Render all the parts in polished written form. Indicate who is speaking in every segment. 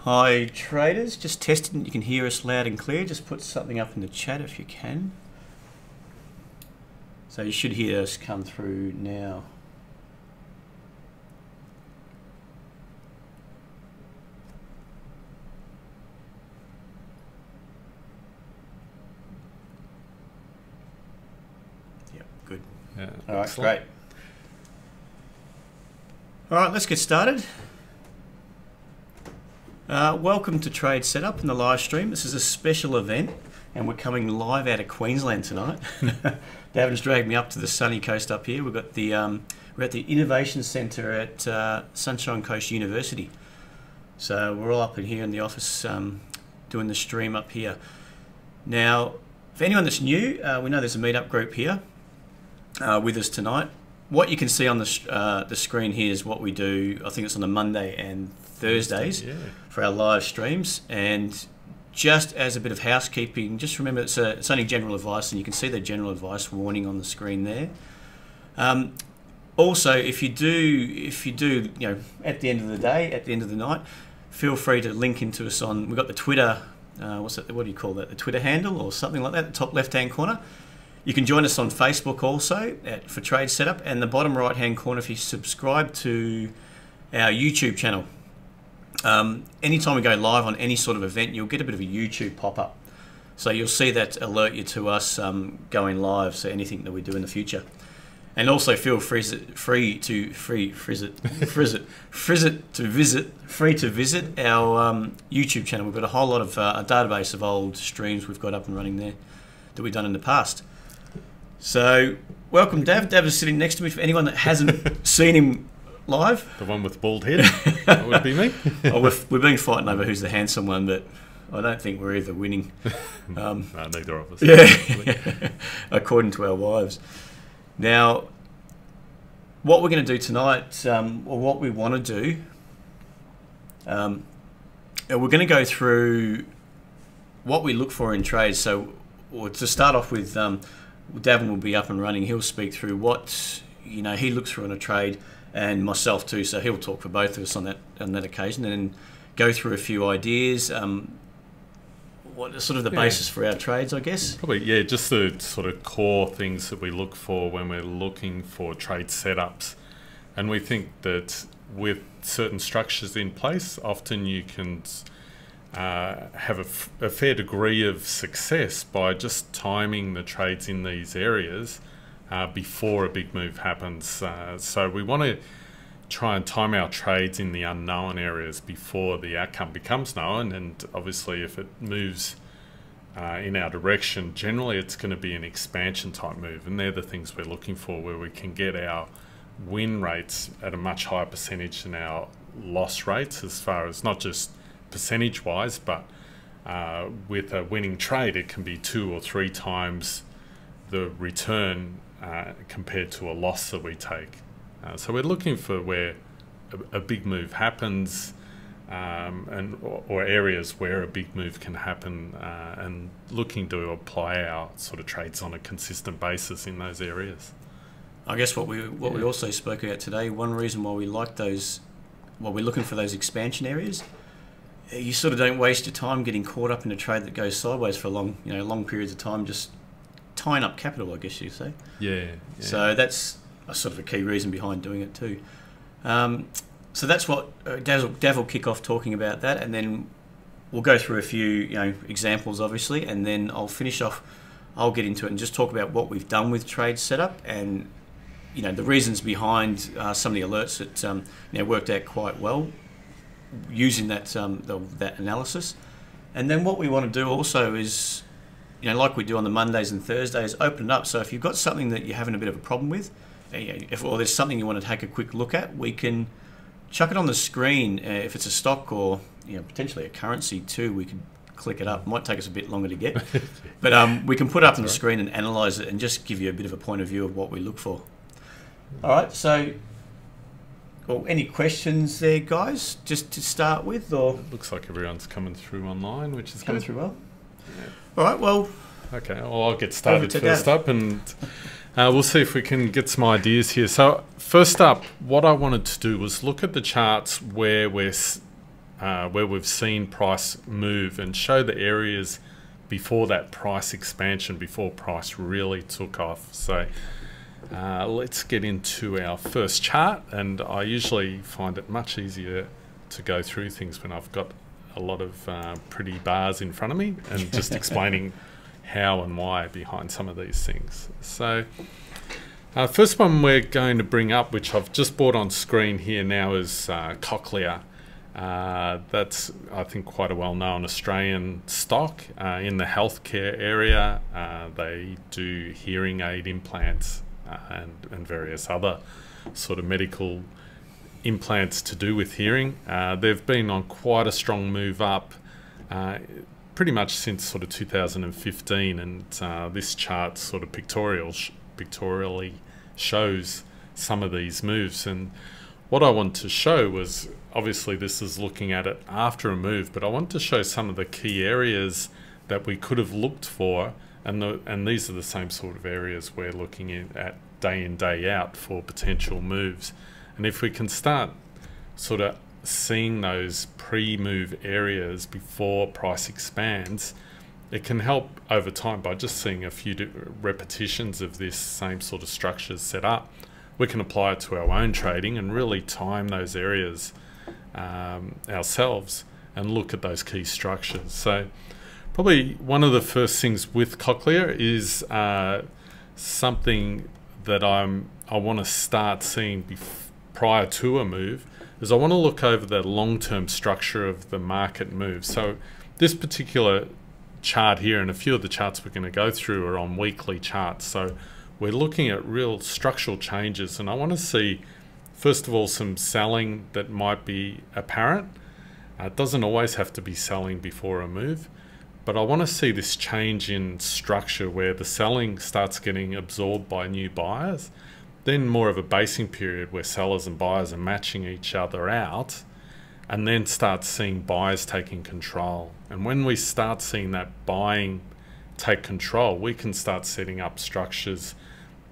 Speaker 1: Hi traders, just testing you can hear us loud and clear. Just put something up in the chat if you can. So you should hear us come through now. Yep, good.
Speaker 2: Yeah,
Speaker 1: all right, great. All right, let's get started. Welcome to TradeSetup in the live stream. This is a special event and we're coming live out of Queensland tonight. Davin's dragged me up to the sunny coast up here. We've got the, we're at the Innovation Centre at Sunshine Coast University. So we're all up in here in the office doing the stream up here. Now, for anyone that's new, we know there's a meetup group here with us tonight. What you can see on the screen here is what we do. I think it's on a Monday and Thursdays for our live streams. And just as a bit of housekeeping, just remember it's only general advice, and you can see the general advice warning on the screen there. Also, if you do, you know, at the end of the day, at the end of the night, feel free to link into us on. We've got the Twitter. What do you call that? The Twitter handle or something like that. The top left-hand corner. You can join us on Facebook also for TradeSetup, and the bottom right-hand corner if you subscribe to our YouTube channel. Anytime we go live on any sort of event, you'll get a bit of a YouTube pop-up. So you'll see that alert you to us going live, so anything that we do in the future. And also feel free to visit our YouTube channel. We've got a whole lot of a database of old streams we've got up and running there that we've done in the past. So welcome, Dav. Dav is sitting next to me for anyone that hasn't seen him live.
Speaker 2: The one with the bald head, that would be me.
Speaker 1: Oh, we've been fighting over who's the handsome one, but I don't think we're either winning.
Speaker 2: No, neither of us.
Speaker 1: Yeah, according to our wives. Now, what we're going to do tonight, or what we want to do, we're going to go through what we look for in trades. So, or to start off with, Davin will be up and running. He'll speak through what he looks for in a trade, and myself too. So he'll talk for both of us on that occasion, and then go through a few ideas. What are sort of the basis for our trades, I guess?
Speaker 2: Probably, yeah, just the sort of core things that we look for when we're looking for trade setups. And we think that with certain structures in place, often you can have a fair degree of success by just timing the trades in these areas before a big move happens. So we want to try and time our trades in the unknown areas before the outcome becomes known. And obviously if it moves in our direction, generally it's going to be an expansion type move. And they're the things we're looking for, where we can get our win rates at a much higher percentage than our loss rates, as far as not just percentage wise, but with a winning trade it can be 2 or 3 times the return compared to a loss that we take. So we're looking for where a big move happens, or areas where a big move can happen, and looking to apply our sort of trades on a consistent basis in those areas.
Speaker 1: I guess what we also spoke about today, one reason why we like those, while we're looking for those expansion areas, you sort of don't waste your time getting caught up in a trade that goes sideways for long periods of time, just tying up capital, I guess you say.
Speaker 2: Yeah.
Speaker 1: So that's a sort of a key reason behind doing it too. So that's what Dav will kick off talking about that, and then we'll go through a few examples, obviously, and then I'll finish off. I'll get into it and just talk about what we've done with TradeSetup and the reasons behind some of the alerts that worked out quite well using that that analysis. And then what we want to do also is, like we do on the Mondays and Thursdays, open it up. So if you've got something that you're having a bit of a problem with, or there's something you want to take a quick look at, we can chuck it on the screen. If it's a stock or potentially a currency too, we could click it up. It might take us a bit longer to get, but we can put it up on the screen and analyze it and just give you a bit of a point of view of what we look for. All right, so any questions there, guys, just to start with? Or
Speaker 2: it looks like everyone's coming through online, which is
Speaker 1: coming
Speaker 2: good.
Speaker 1: through well.
Speaker 2: Yeah.
Speaker 1: All right, well.
Speaker 2: Okay, well, I'll get started first up, and we'll see if we can get some ideas here. So first up, what I wanted to do was look at the charts where we're where we've seen price move and show the areas before that price expansion, before price really took off. So let's get into our first chart, and I usually find it much easier to go through things when I've got a lot of pretty bars in front of me and just explaining how and why behind some of these things. So first one we're going to bring up, which I've just brought on screen here now, is Cochlear. That's, I think, quite a well-known Australian stock in the healthcare area. They do hearing aid implants and various other sort of medical implants to do with hearing. They've been on quite a strong move up pretty much since sort of 2015, and this chart sort of pictorially shows some of these moves. And what I want to show was, obviously this is looking at it after a move, but I want to show some of the key areas that we could have looked for, and these are the same sort of areas we're looking at day in, day out for potential moves. And if we can start sort of seeing those pre-move areas before price expands, it can help over time by just seeing a few repetitions of this same sort of structures set up. We can apply it to our own trading and really time those areas ourselves and look at those key structures. So probably one of the first things with Cochlear is something that I want to start seeing prior to a move, is I want to look over the long-term structure of the market move. So this particular chart here, and a few of the charts we're going to go through, are on weekly charts. So we're looking at real structural changes, and I want to see, first of all, some selling that might be apparent. It doesn't always have to be selling before a move, but I want to see this change in structure where the selling starts getting absorbed by new buyers, then more of a basing period where sellers and buyers are matching each other out, and then start seeing buyers taking control. And when we start seeing that buying take control, we can start setting up structures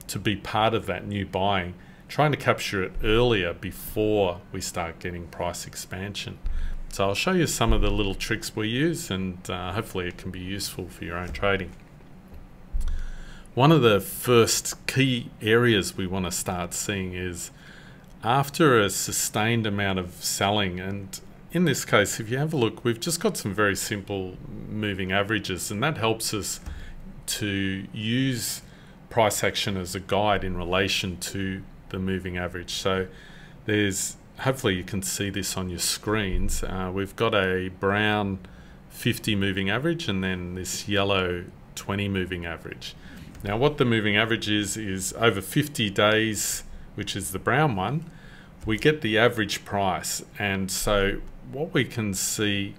Speaker 2: to be part of that new buying, trying to capture it earlier before we start getting price expansion. So I'll show you some of the little tricks we use, and hopefully it can be useful for your own trading. One of the first key areas we want to start seeing is after a sustained amount of selling, and in this case, if you have a look, we've just got some very simple moving averages, and that helps us to use price action as a guide in relation to the moving average. So there's, hopefully you can see this on your screens, we've got a brown 50 moving average and then this yellow 20 moving average. Now what the moving average is over 50 days, which is the brown one, we get the average price. And so what we can see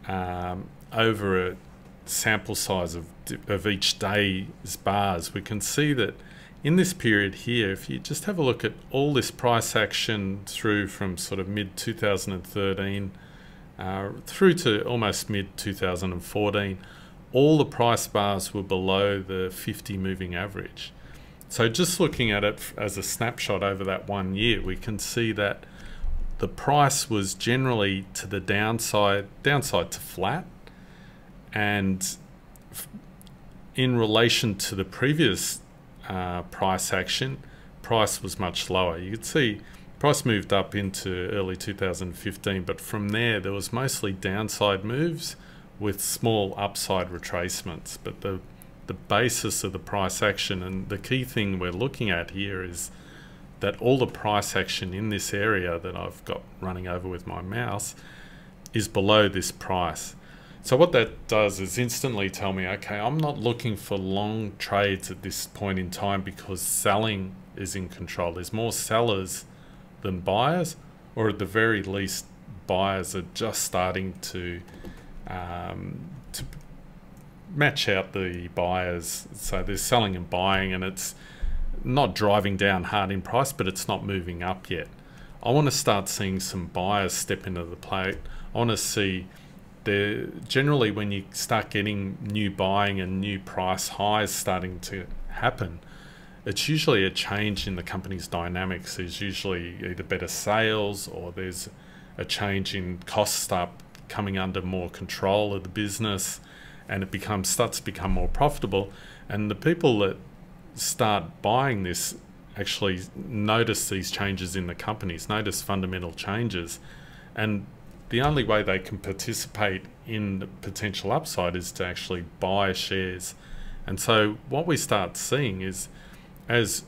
Speaker 2: over a sample size of each day's bars, we can see that in this period here, if you just have a look at all this price action through from sort of mid 2013 through to almost mid 2014, all the price bars were below the 50 moving average. So just looking at it as a snapshot over that 1 year, we can see that the price was generally to the downside to flat, and in relation to the previous price action, price was much lower. You could see price moved up into early 2015, but from there was mostly downside moves with small upside retracements. But the basis of the price action, and the key thing we're looking at here, is that all the price action in this area that I've got running over with my mouse is below this price. So what that does is instantly tell me, okay, I'm not looking for long trades at this point in time because selling is in control. There's more sellers than buyers, or at the very least, buyers are just starting to match out the buyers. So there's selling and buying, and it's not driving down hard in price, but it's not moving up yet. I want to start seeing some buyers step into the plate. I want to see generally when you start getting new buying and new price highs starting to happen, it's usually a change in the company's dynamics. There's usually either better sales, or there's a change in costs start coming under more control of the business, and it starts to become more profitable. And the people that start buying this actually notice these changes in the companies, notice fundamental changes, and the only way they can participate in the potential upside is to actually buy shares. And so what we start seeing is, as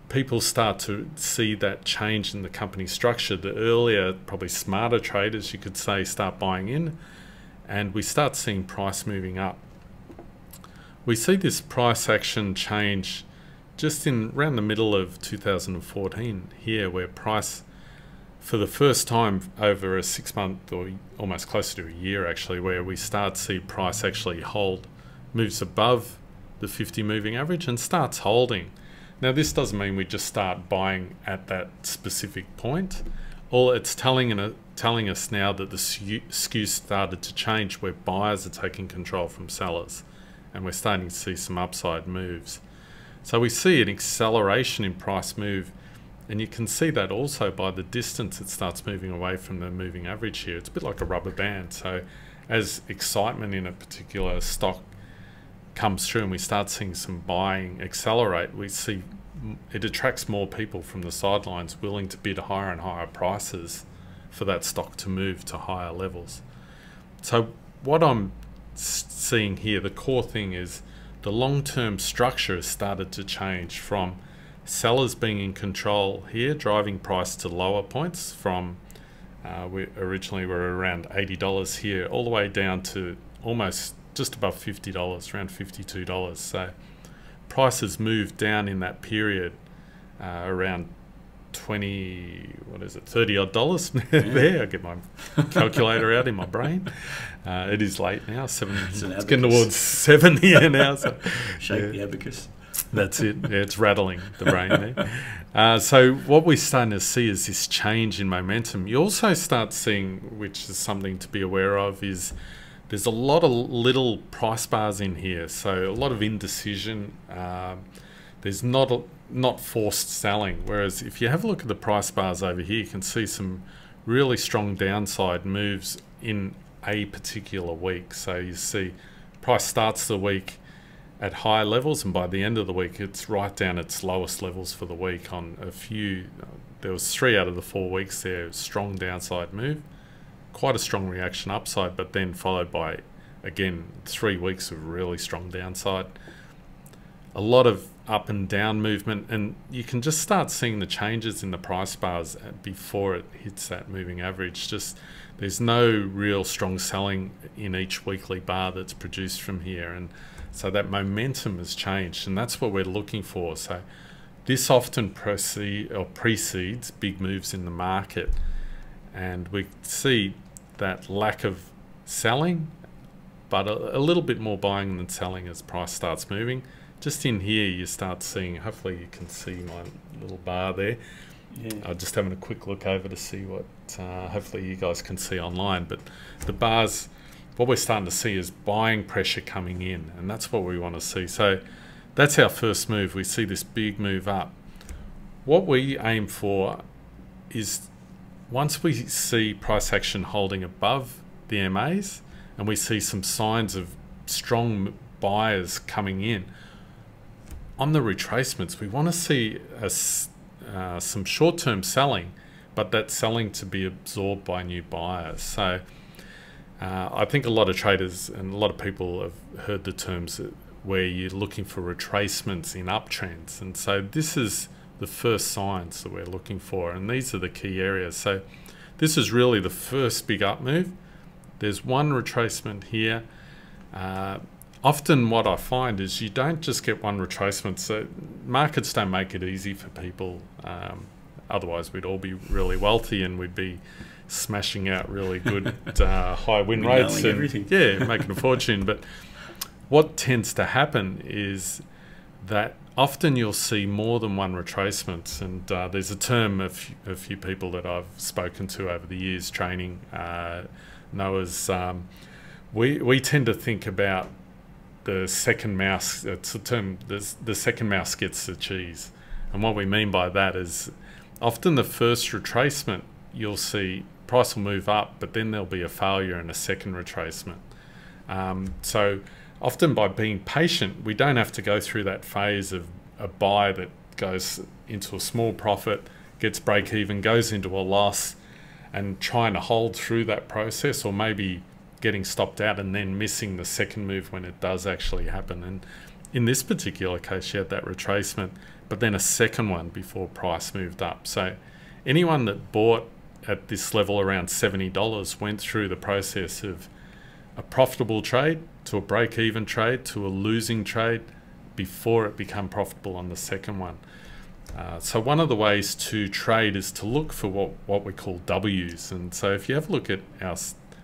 Speaker 2: people start to see that change in the company structure, the earlier, probably smarter traders, you could say, start buying in, and we start seeing price moving up. We see this price action change just in around the middle of 2014 here, where price, for the first time over a 6 month, or almost closer to a year actually, where we start to see price actually moves above the 50 moving average and starts holding. Now this doesn't mean we just start buying at that specific point. All it's telling us now that the skew started to change, where buyers are taking control from sellers, and we're starting to see some upside moves. So we see an acceleration in price move, and you can see that also by the distance it starts moving away from the moving average here. It's a bit like a rubber band. So as excitement in a particular stock comes through and we start seeing some buying accelerate, we see it attracts more people from the sidelines willing to bid higher and higher prices for that stock to move to higher levels. So what I'm seeing here, the core thing is the long-term structure has started to change from sellers being in control here, driving price to lower points from, we originally were around $80 here, all the way down to almost just above $50, around $52. So prices moved down in that period around 30 odd dollars there. I get my calculator out in my brain. It is late now, it's getting towards 7 here now. So,
Speaker 1: shake the abacus.
Speaker 2: That's it. Yeah, it's rattling the brain there. So what we're starting to see is this change in momentum. You also start seeing, which is something to be aware of, is there's a lot of little price bars in here. So a lot of indecision. There's not forced selling. Whereas if you have a look at the price bars over here, you can see some really strong downside moves in a particular week. So you see price starts the week at high levels, and by the end of the week it's right down its lowest levels for the week on a few. There was 3 out of the 4 weeks there, strong downside move, quite a strong reaction upside, but then followed by, again, 3 weeks of really strong downside. A lot of up and down movement, and you can just start seeing the changes in the price bars before it hits that moving average. Just there's no real strong selling in each weekly bar that's produced from here, and so that momentum has changed, and that's what we're looking for. So this often precedes big moves in the market, and we see that lack of selling, but a little bit more buying than selling as price starts moving. Just in here you start seeing, hopefully you can see my little bar there. Yeah. I'm just having a quick look over to see what hopefully you guys can see online, but the bars, what we're starting to see is buying pressure coming in, and that's what we want to see. So that's our first move. We see this big move up. What we aim for is, once we see price action holding above the MAs and we see some signs of strong buyers coming in, on the retracements, we want to see some short-term selling, but that selling to be absorbed by new buyers. So I think a lot of traders and a lot of people have heard the terms where you're looking for retracements in uptrends, and so this is the first signs that we're looking for, and these are the key areas. So this is really the first big up move. There's one retracement here. Often what I find is you don't just get one retracement. So markets don't make it easy for people. Otherwise we'd all be really wealthy and we'd be smashing out really good high win rates and making a fortune. But what tends to happen is that often you'll see more than one retracement, and there's a term a few people that I've spoken to over the years training know as we tend to think about the second mouse. It's a term, the second mouse gets the cheese, and what we mean by that is often the first retracement you'll see price will move up, but then there'll be a failure and a second retracement. So often by being patient, we don't have to go through that phase of a buy that goes into a small profit, gets break even, goes into a loss, and trying to hold through that process, or maybe getting stopped out and then missing the second move when it does actually happen. And in this particular case, you had that retracement, but then a second one before price moved up. So anyone that bought at this level around $70 went through the process of a profitable trade to a break-even trade to a losing trade before it became profitable on the second one. So one of the ways to trade is to look for what we call W's. And so if you have a look at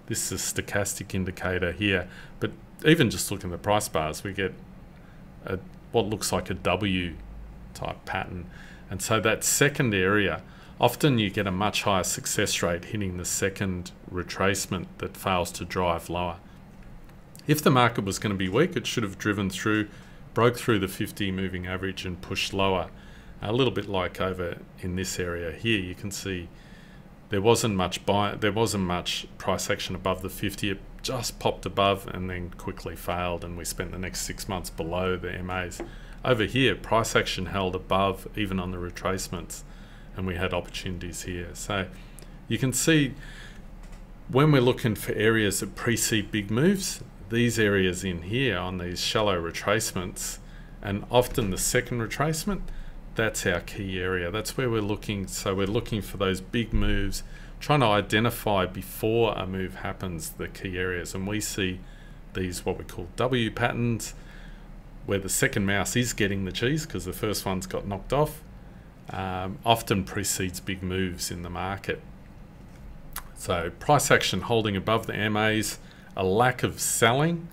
Speaker 2: this is a stochastic indicator here, but even just looking at the price bars, we get what looks like a W type pattern. And so that second area, often you get a much higher success rate hitting the second retracement that fails to drive lower. If the market was going to be weak, it should have driven through, broke through the 50 moving average and pushed lower. A little bit like over in this area here, you can see there wasn't much price action above the 50. It just popped above and then quickly failed, and we spent the next 6 months below the MAs. Over here, price action held above even on the retracements, and we had opportunities here. So you can see when we're looking for areas that precede big moves, these areas in here on these shallow retracements, and often the second retracement, that's our key area. That's where we're looking. So we're looking for those big moves, trying to identify before a move happens the key areas. And we see these what we call W patterns, where the second mouse is getting the cheese because the first one's got knocked off, often precedes big moves in the market. So price action holding above the MAs, a lack of selling.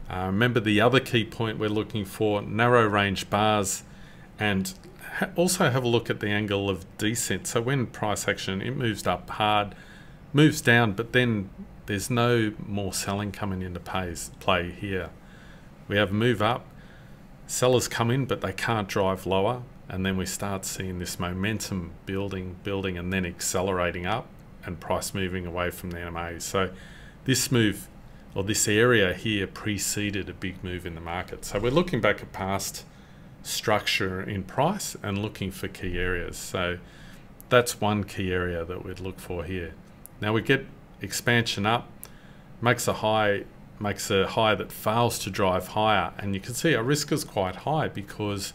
Speaker 2: Remember the other key point we're looking for, narrow range bars, and also have a look at the angle of descent. So when price action, it moves up hard, moves down, but then there's no more selling coming into play here. We have move up, sellers come in, but they can't drive lower, and then we start seeing this momentum building, and then accelerating up, and price moving away from the MA. So this move, or this area here, preceded a big move in the market. So we're looking back at past structure in price and looking for key areas. So that's one key area that we'd look for here. Now we get expansion up, makes a high that fails to drive higher, and you can see our risk is quite high because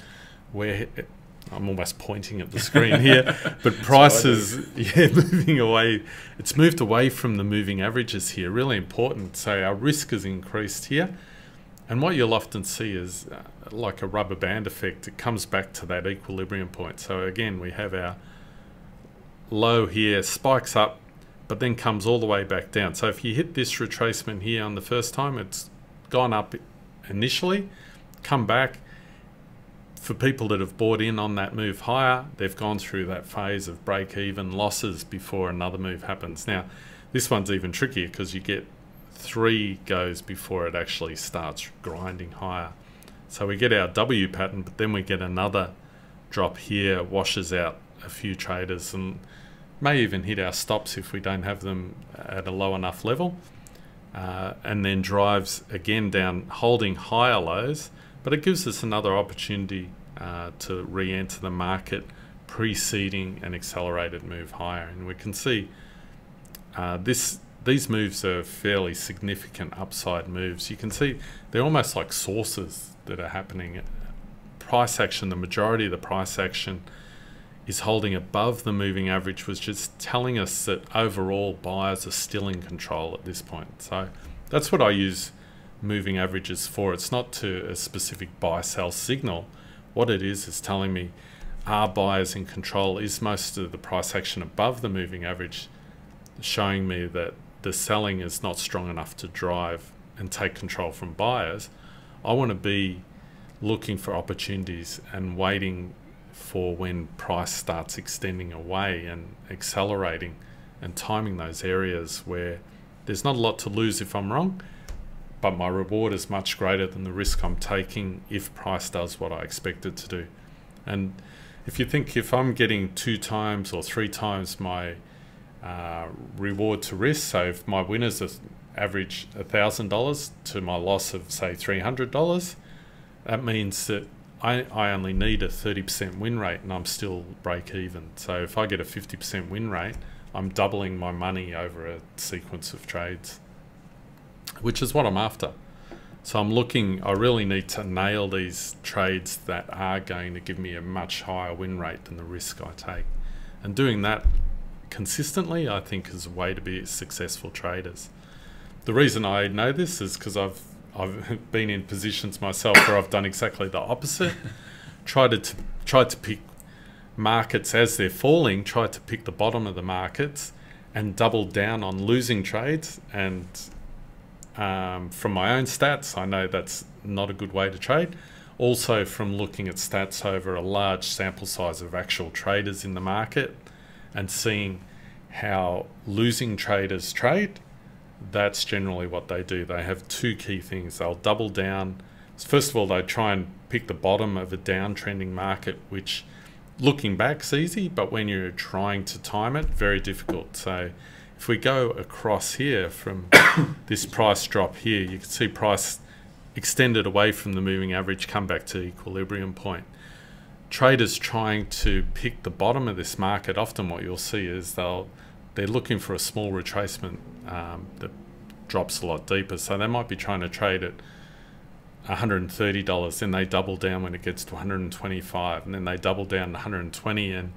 Speaker 2: I'm almost pointing at the screen here, but prices, moving away. It's moved away from the moving averages here, really important. So our risk has increased here. And what you'll often see is like a rubber band effect. It comes back to that equilibrium point. So again, we have our low here, spikes up, but then comes all the way back down. So if you hit this retracement here on the first time, it's gone up initially, come back. For people that have bought in on that move higher, they've gone through that phase of break-even losses before another move happens. Now, this one's even trickier because you get 3 goes before it actually starts grinding higher. So we get our W pattern, but then we get another drop here, washes out a few traders, and may even hit our stops if we don't have them at a low enough level, and then drives again down, holding higher lows. But it gives us another opportunity to re-enter the market preceding an accelerated move higher. And we can see these moves are fairly significant upside moves. You can see they're almost like sources that are happening. Price action, the majority of the price action is holding above the moving average, was just telling us that overall buyers are still in control at this point. So that's what I use moving averages for. It's not to a specific buy-sell signal. What it is telling me, are buyers in control? Is most of the price action above the moving average showing me that the selling is not strong enough to drive and take control from buyers? I want to be looking for opportunities and waiting for when price starts extending away and accelerating, and timing those areas where there's not a lot to lose if I'm wrong, but my reward is much greater than the risk I'm taking if price does what I expect it to do. And if you think, if I'm getting 2 times or 3 times my reward to risk. So if my winners are average $1,000 to my loss of say $300, that means that I only need a 30% win rate and I'm still break even. So if I get a 50% win rate, I'm doubling my money over a sequence of trades, which is what I'm after. So I really need to nail these trades that are going to give me a much higher win rate than the risk I take. And doing that consistently, I think, is a way to be successful traders. The reason I know this is because I've been in positions myself where I've done exactly the opposite. tried to pick markets as they're falling, tried to pick the bottom of the markets and doubled down on losing trades. And from my own stats, I know that's not a good way to trade. Also from looking at stats over a large sample size of actual traders in the market and seeing how losing traders trade, that's generally what they do. They have two key things. They'll double down. First of all, they try and pick the bottom of a downtrending market, which looking back is easy, but when you're trying to time it, very difficult. So if we go across here from this price drop here, you can see price extended away from the moving average, come back to equilibrium point. Traders trying to pick the bottom of this market, often what you'll see is they're looking for a small retracement that drops a lot deeper. So they might be trying to trade at $130, then they double down when it gets to 125, and then they double down to 120, and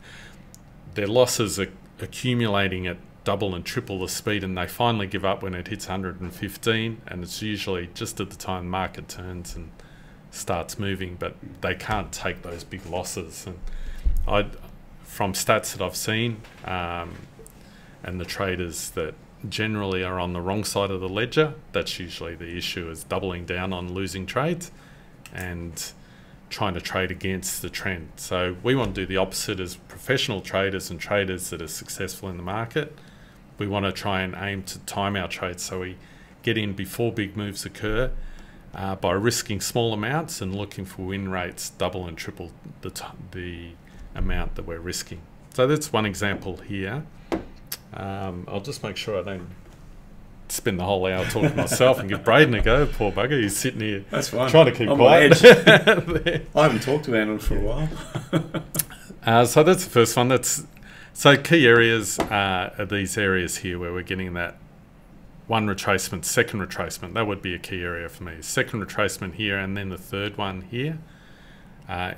Speaker 2: their losses are accumulating at double and triple the speed, and they finally give up when it hits 115, and it's usually just at the time the market turns and starts moving, but they can't take those big losses. And from stats that I've seen, and the traders that generally are on the wrong side of the ledger, that's usually the issue, is doubling down on losing trades and trying to trade against the trend. So we want to do the opposite as professional traders and traders that are successful in the market. We want to try and aim to time our trades so we get in before big moves occur by risking small amounts and looking for win rates double and triple the amount that we're risking. So that's one example here. I'll just make sure I don't spend the whole hour talking to myself and give Braden a go. Poor bugger, he's sitting here.
Speaker 1: That's fine.
Speaker 2: Trying to keep
Speaker 1: I'm
Speaker 2: quiet.
Speaker 1: I haven't talked about it for a while.
Speaker 2: So that's the first one. So key areas are these areas here where we're getting that one retracement, second retracement. That would be a key area for me. Second retracement here, and then the third one here.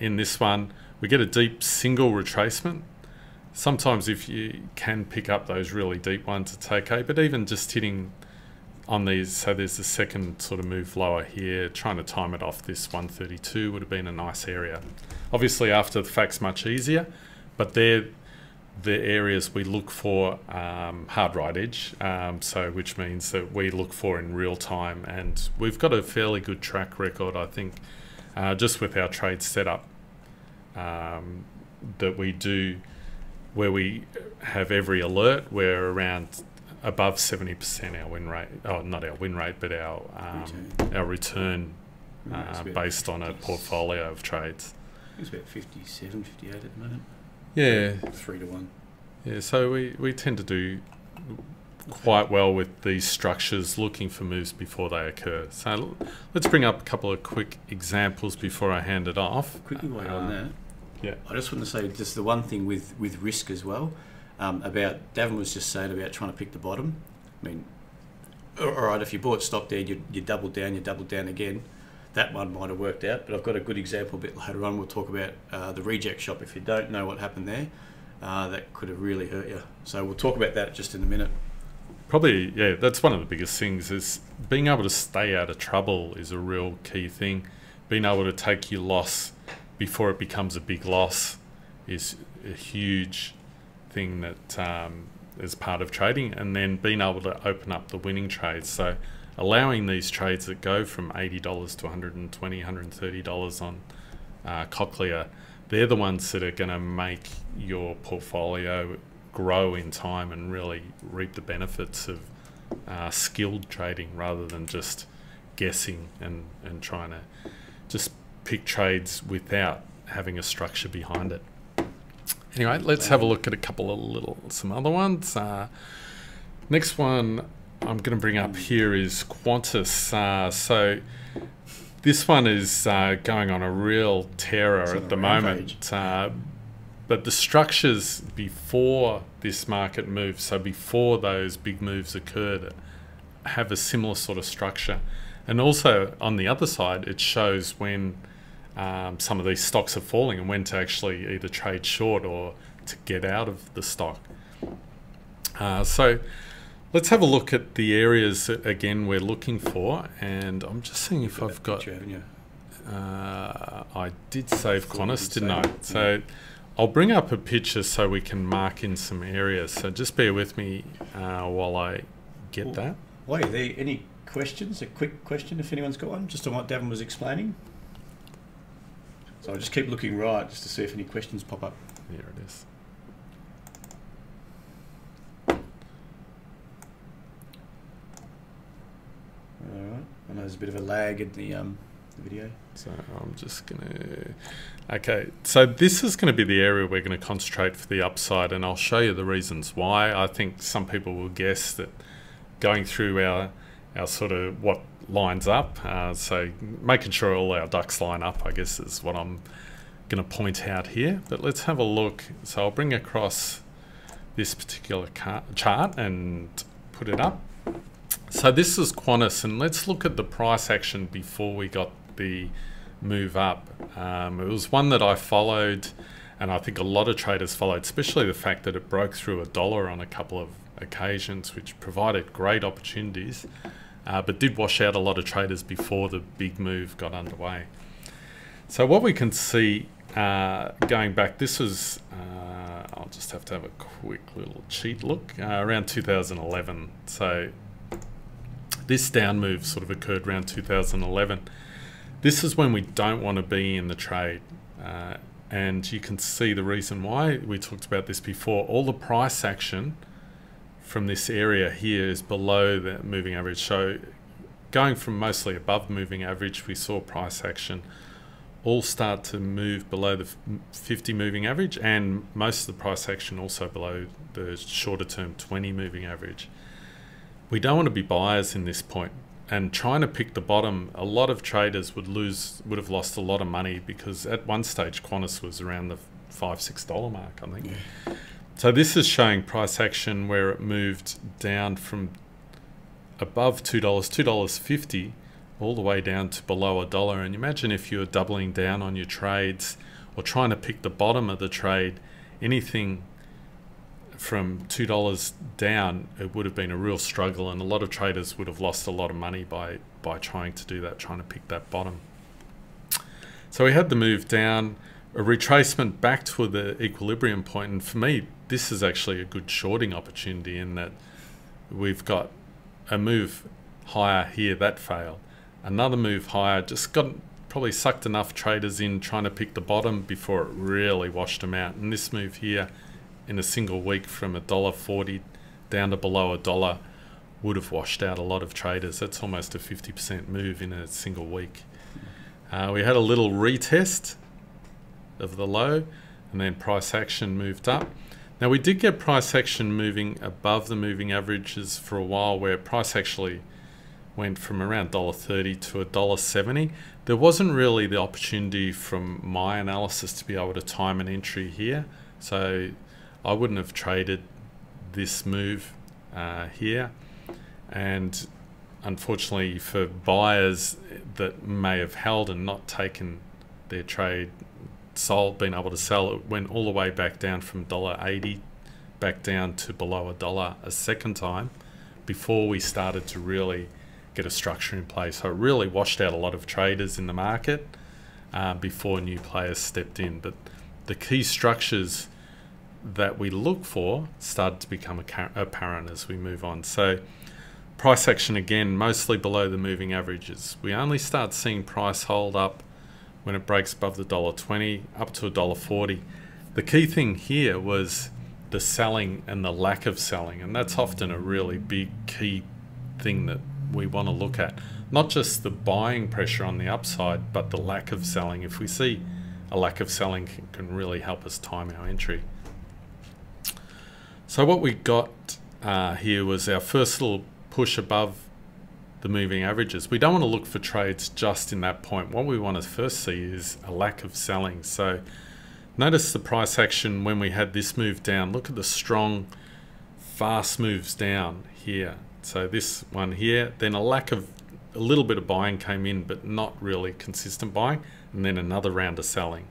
Speaker 2: In this one, we get a deep single retracement. Sometimes if you can pick up those really deep ones, it's okay, but even just hitting on these, so there's the second sort of move lower here, trying to time it off this 132 would have been a nice area. Obviously after the fact's much easier, but they're the areas we look for hard right edge, so which means that we look for in real time, and we've got a fairly good track record, I think, just with our trade setup that we do, where we have every alert, we're around above 70% our win rate. Oh, not our win rate, but our return based on a portfolio of trades.
Speaker 1: It's about 57, 58 at the moment.
Speaker 2: Yeah.
Speaker 1: 3 to 1.
Speaker 2: Yeah, so we tend to do quite well with these structures, looking for moves before they occur. So let's bring up a couple of quick examples before I hand it off.
Speaker 1: Quickly while you're on that.
Speaker 2: Yeah.
Speaker 1: I just want to say just the one thing with risk as well, about Davin was just saying about trying to pick the bottom. I mean, all right, if you bought stock there, you doubled down again. That one might have worked out, but I've got a good example a bit later on. We'll talk about the reject shop. If you don't know what happened there, that could have really hurt you. So we'll talk about that just in a minute.
Speaker 2: Probably, yeah, that's one of the biggest things, is being able to stay out of trouble is a real key thing. Being able to take your loss before it becomes a big loss is a huge thing that is part of trading, and then being able to open up the winning trades. So allowing these trades that go from $80 to $120, $130 on Cochlear, they're the ones that are going to make your portfolio grow in time and really reap the benefits of skilled trading rather than just guessing and trying to just pick trades without having a structure behind it. Anyway, let's have a look at a couple of some other ones. Next one I'm going to bring up here is Qantas. So this one is going on a real terror at the moment. But the structures before this market move, so before those big moves occurred, have a similar sort of structure. And also on the other side, it shows when some of these stocks are falling and when to actually either trade short or to get out of the stock. So let's have a look at the areas that, again, we're looking for. And I'm just seeing if I've got... I did save Qantas, didn't I? So I'll bring up a picture so we can mark in some areas. So just bear with me while I get that.
Speaker 1: Wait, are there any questions? A quick question, if anyone's got one, just on what Davin was explaining. So I'll just keep looking right just to see if any questions pop up.
Speaker 2: Here it is.
Speaker 1: All right. I know there's a bit of a lag in the video.
Speaker 2: So I'm just going to... Okay, so this is going to be the area we're going to concentrate for the upside, and I'll show you the reasons why. I think some people will guess that going through our sort of what lines up, so making sure all our ducks line up, I guess, is what I'm going to point out here. But let's have a look. So I'll bring across this particular chart and put it up. So this is Qantas, and let's look at the price action before we got the move up. It was one that I followed, and I think a lot of traders followed, especially the fact that it broke through $1 on a couple of occasions, which provided great opportunities, but did wash out a lot of traders before the big move got underway. So what we can see going back, this was, I'll just have to have a quick little cheat look, around 2011. So this down move sort of occurred around 2011. This is when we don't want to be in the trade. And you can see the reason why. We talked about this before. All the price action from this area here is below the moving average. So going from mostly above moving average, we saw price action all start to move below the 50 moving average, and most of the price action also below the shorter term 20 moving average. We don't want to be buyers in this point, and trying to pick the bottom, a lot of traders would have lost a lot of money, because at one stage Qantas was around the $5-6 mark, I think. Yeah. So this is showing price action where it moved down from above $2, $2.50, all the way down to below $1. And imagine if you're doubling down on your trades or trying to pick the bottom of the trade, anything from $2 down, it would have been a real struggle, and a lot of traders would have lost a lot of money by trying to do that, trying to pick that bottom. So we had the move down, a retracement back to the equilibrium point, and for me, this is actually a good shorting opportunity in that we've got a move higher here, that failed. Another move higher, just got probably sucked enough traders in trying to pick the bottom before it really washed them out. And this move here in a single week from $1.40 down to below $1 would have washed out a lot of traders. That's almost a 50% move in a single week. We had a little retest of the low, and then price action moved up. Now we did get price action moving above the moving averages for a while, where price actually went from around $1.30 to $1.70. There wasn't really the opportunity from my analysis to be able to time an entry here, so I wouldn't have traded this move here. And unfortunately for buyers that may have held and not taken their trade, sold, been able to sell, it went all the way back down from $1.80 back down to below $1 a second time before we started to really get a structure in place. So it really washed out a lot of traders in the market before new players stepped in. But the key structures that we look for started to become apparent as we move on. So price action again, mostly below the moving averages. We only start seeing price hold up when it breaks above the $1.20 up to $1.40. The key thing here was the selling and the lack of selling, and that's often a really big key thing that we want to look at. Not just the buying pressure on the upside, but the lack of selling. If we see a lack of selling, can really help us time our entry. So what we got here was our first little push above the moving averages. We don't want to look for trades just in that point. What we want to first see is a lack of selling. So notice the price action when we had this move down. Look at the strong, fast moves down here. So this one here, then a little bit of buying came in, but not really consistent buying, and then another round of selling.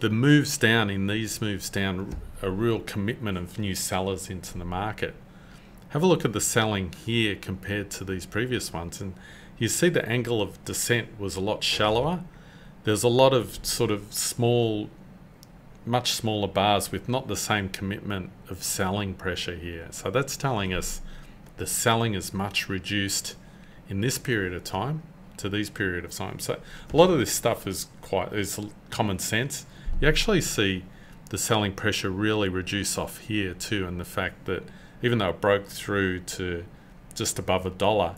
Speaker 2: The moves down, in these moves down, a real commitment of new sellers into the market. Have a look at the selling here compared to these previous ones, and you see the angle of descent was a lot shallower. There's a lot of sort of small, much smaller bars with not the same commitment of selling pressure here. So that's telling us the selling is much reduced in this period of time to these period of time. So a lot of this stuff is common sense. You actually see the selling pressure really reduce off here too, and the fact that even though it broke through to just above $1,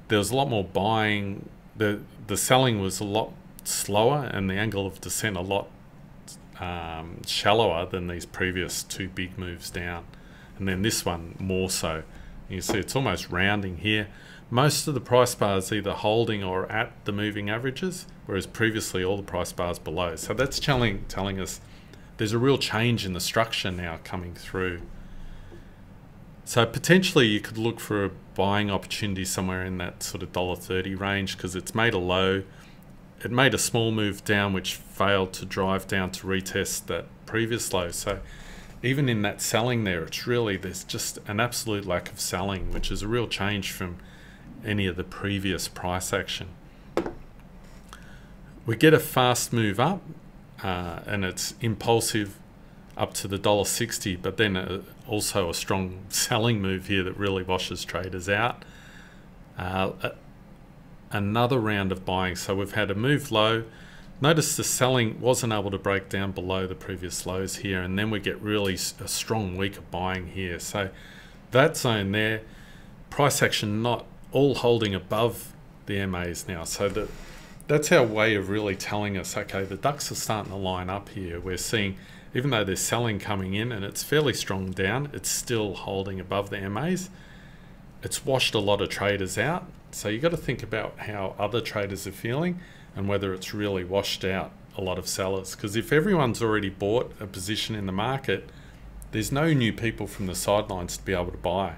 Speaker 2: there was a lot more buying. The selling was a lot slower, and the angle of descent a lot shallower than these previous two big moves down, and then this one more so. You see it's almost rounding here. Most of the price bars either holding or at the moving averages, whereas previously all the price bars below. So that's telling us there's a real change in the structure now coming through. So potentially you could look for a buying opportunity somewhere in that sort of $1.30 range, because it's made a low. It made a small move down which failed to drive down to retest that previous low. So even in that selling there, there's just an absolute lack of selling, which is a real change from any of the previous price action. We get a fast move up, and it's impulsive up to the $1.60, but then also a strong selling move here that really washes traders out. Another round of buying. So we've had a move low. Notice the selling wasn't able to break down below the previous lows here, and then we get really a strong week of buying here. So that zone there, price action not all holding above the MAs now. So that's our way of really telling us, okay, the ducks are starting to line up here. We're seeing, even though there's selling coming in and it's fairly strong down, it's still holding above the MAs. It's washed a lot of traders out. So you've got to think about how other traders are feeling and whether it's really washed out a lot of sellers. Because if everyone's already bought a position in the market, there's no new people from the sidelines to be able to buy.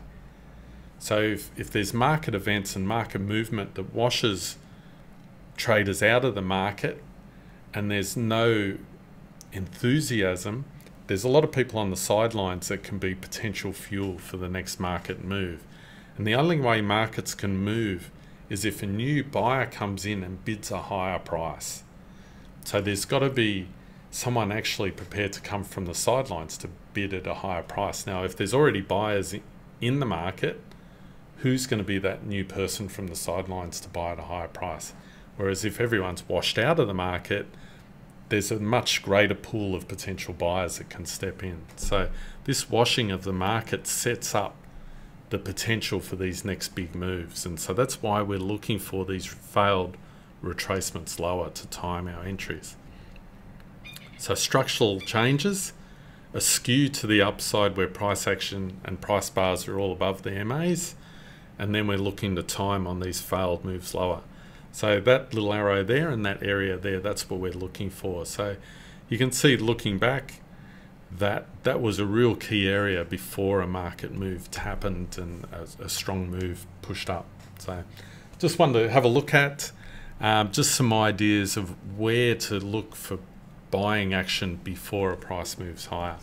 Speaker 2: So if there's market events and market movement that washes traders out of the market and there's no enthusiasm, there's a lot of people on the sidelines that can be potential fuel for the next market move. And the only way markets can move is if a new buyer comes in and bids a higher price. So there's got to be someone actually prepared to come from the sidelines to bid at a higher price. Now, if there's already buyers in the market, who's going to be that new person from the sidelines to buy at a higher price? Whereas if everyone's washed out of the market, there's a much greater pool of potential buyers that can step in. So this washing of the market sets up the potential for these next big moves. And so that's why we're looking for these failed retracements lower to time our entries. So structural changes, a skew to the upside where price action and price bars are all above the MAs, and then we're looking to time on these failed moves lower. So that little arrow there and that area there, that's what we're looking for. So you can see, looking back, that was a real key area before a market move happened and a strong move pushed up. So just wanted to have a look at just some ideas of where to look for buying action before a price moves higher.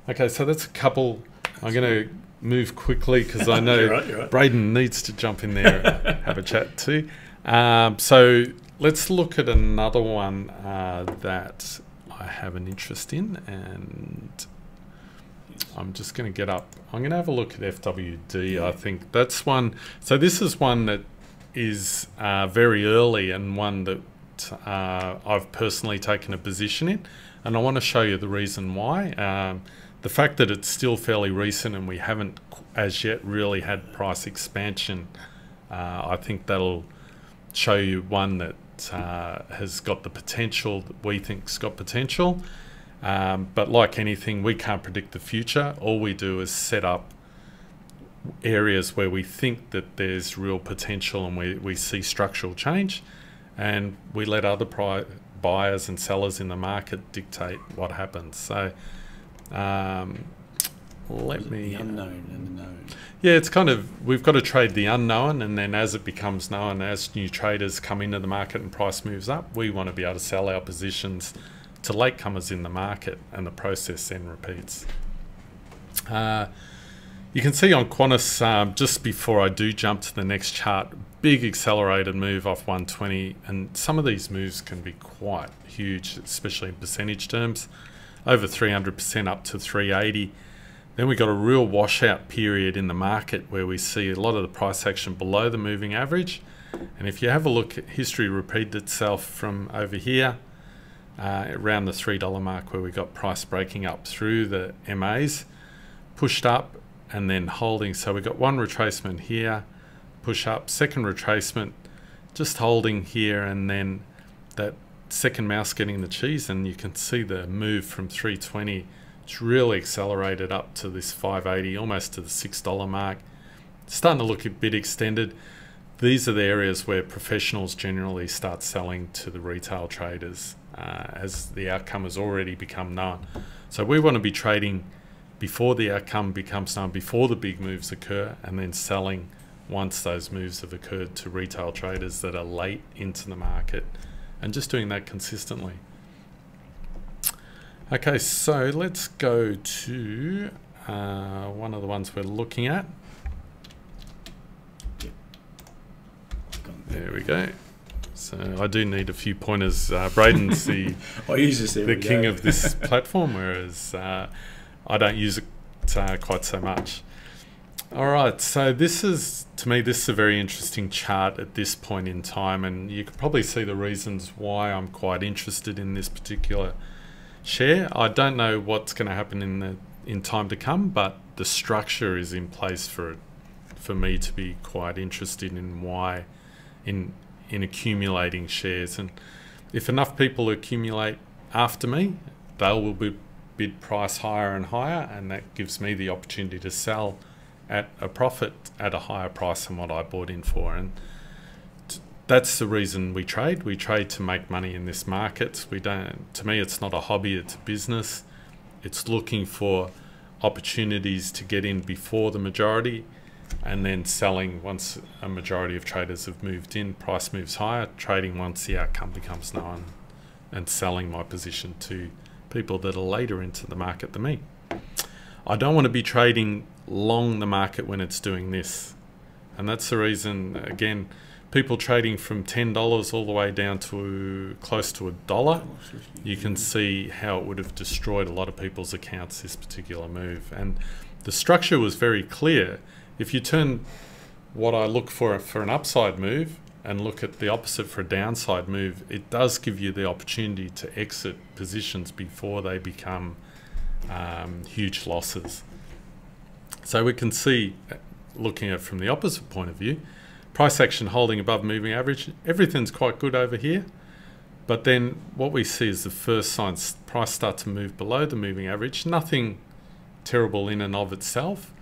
Speaker 2: Okay, so that's a couple. I'm going to move quickly because I know you're right. Braden needs to jump in there and have a chat too. So let's look at another one that I have an interest in, and I'm just going to get up. I'm going to have a look at FWD. I think that's one. So this is one that is very early and one that I've personally taken a position in, and I want to show you the reason why. The fact that it's still fairly recent and we haven't as yet really had price expansion, I think that'll show you one that has got the potential that we think's got potential. But like anything, we can't predict the future. All we do is set up areas where we think that there's real potential and we see structural change, and we let other buyers and sellers in the market dictate what happens. So let me...
Speaker 1: The unknown and the known.
Speaker 2: Yeah, it's kind of, we've got to trade the unknown, and then as it becomes known, as new traders come into the market and price moves up, we want to be able to sell our positions to latecomers in the market, and the process then repeats. You can see on Qantas, just before I do jump to the next chart, big accelerated move off 120, and some of these moves can be quite huge, especially in percentage terms, over 300% up to 380. Then we got a real washout period in the market where we see a lot of the price action below the moving average. And if you have a look at history, repeated itself from over here, around the $3 mark, where we got price breaking up through the MAs, pushed up and then holding. So we got one retracement here, push up, second retracement, just holding here, and then that second mouse getting the cheese, and you can see the move from 320. It's really accelerated up to this 580, almost to the $6 mark. It's starting to look a bit extended. These are the areas where professionals generally start selling to the retail traders, as the outcome has already become known. So we want to be trading before the outcome becomes known, before the big moves occur, and then selling once those moves have occurred to retail traders that are late into the market, and just doing that consistently. Okay, so let's go to one of the ones we're looking at. There we go. So I do need a few pointers. Braden's the king of this platform, whereas I don't use it quite so much. All right, so this is, to me, this is a very interesting chart at this point in time, and you can probably see the reasons why I'm quite interested in this particular share. I don't know what's going to happen in time to come, but the structure is in place for me to be quite interested in why in accumulating shares. And if enough people accumulate after me, they will bid price higher and higher, and that gives me the opportunity to sell at a profit at a higher price than what I bought in for. And that's the reason we trade. We trade to make money in this market. We don't, to me, it's not a hobby, it's a business. It's looking for opportunities to get in before the majority, and then selling once a majority of traders have moved in, price moves higher, trading once the outcome becomes known, and selling my position to people that are later into the market than me. I don't want to be trading long the market when it's doing this. And that's the reason, again, people trading from $10 all the way down to close to $1, you can see how it would have destroyed a lot of people's accounts, this particular move. And the structure was very clear. If you turn what I look for an upside move and look at the opposite for a downside move, it does give you the opportunity to exit positions before they become huge losses. So we can see, looking at it from the opposite point of view, price action holding above moving average, everything's quite good over here. But then what we see is the first signs, price start to move below the moving average. Nothing terrible in and of itself.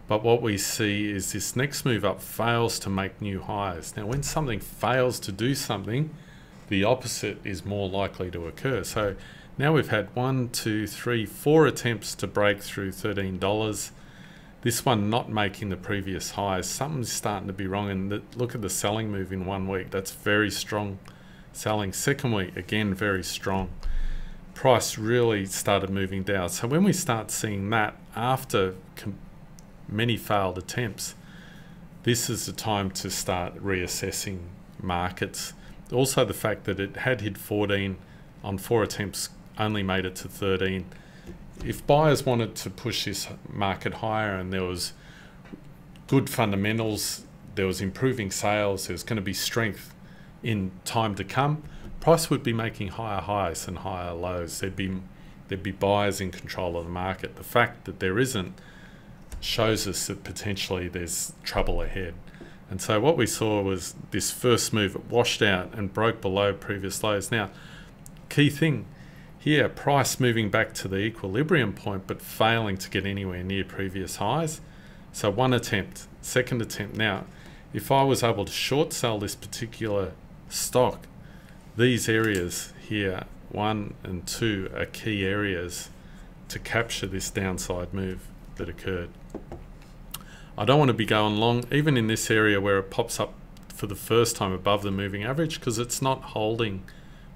Speaker 2: But what we see is this next move up fails to make new highs. Now, when something fails to do something, the opposite is more likely to occur. So now we've had 1, 2, 3, 4 attempts to break through $13. This one not making the previous highs. Something's starting to be wrong. And look at the selling move in 1 week. That's very strong selling. Second week, again, very strong. Price really started moving down. So when we start seeing that after many failed attempts, this is the time to start reassessing markets. Also, the fact that it had hit 14 on 4 attempts, only made it to 13. If buyers wanted to push this market higher and there was good fundamentals, there was improving sales, there's going to be strength in time to come, price would be making higher highs and higher lows. There'd be buyers in control of the market. The fact that there isn't shows us that potentially there's trouble ahead. And so what we saw was this first move, it washed out and broke below previous lows. Now, key thing Here, price moving back to the equilibrium point, but failing to get anywhere near previous highs. So one attempt, second attempt. Now, if I was able to short sell this particular stock, these areas here, 1 and 2, are key areas to capture this downside move that occurred. I don't want to be going long, even in this area where it pops up for the first time above the moving average, because it's not holding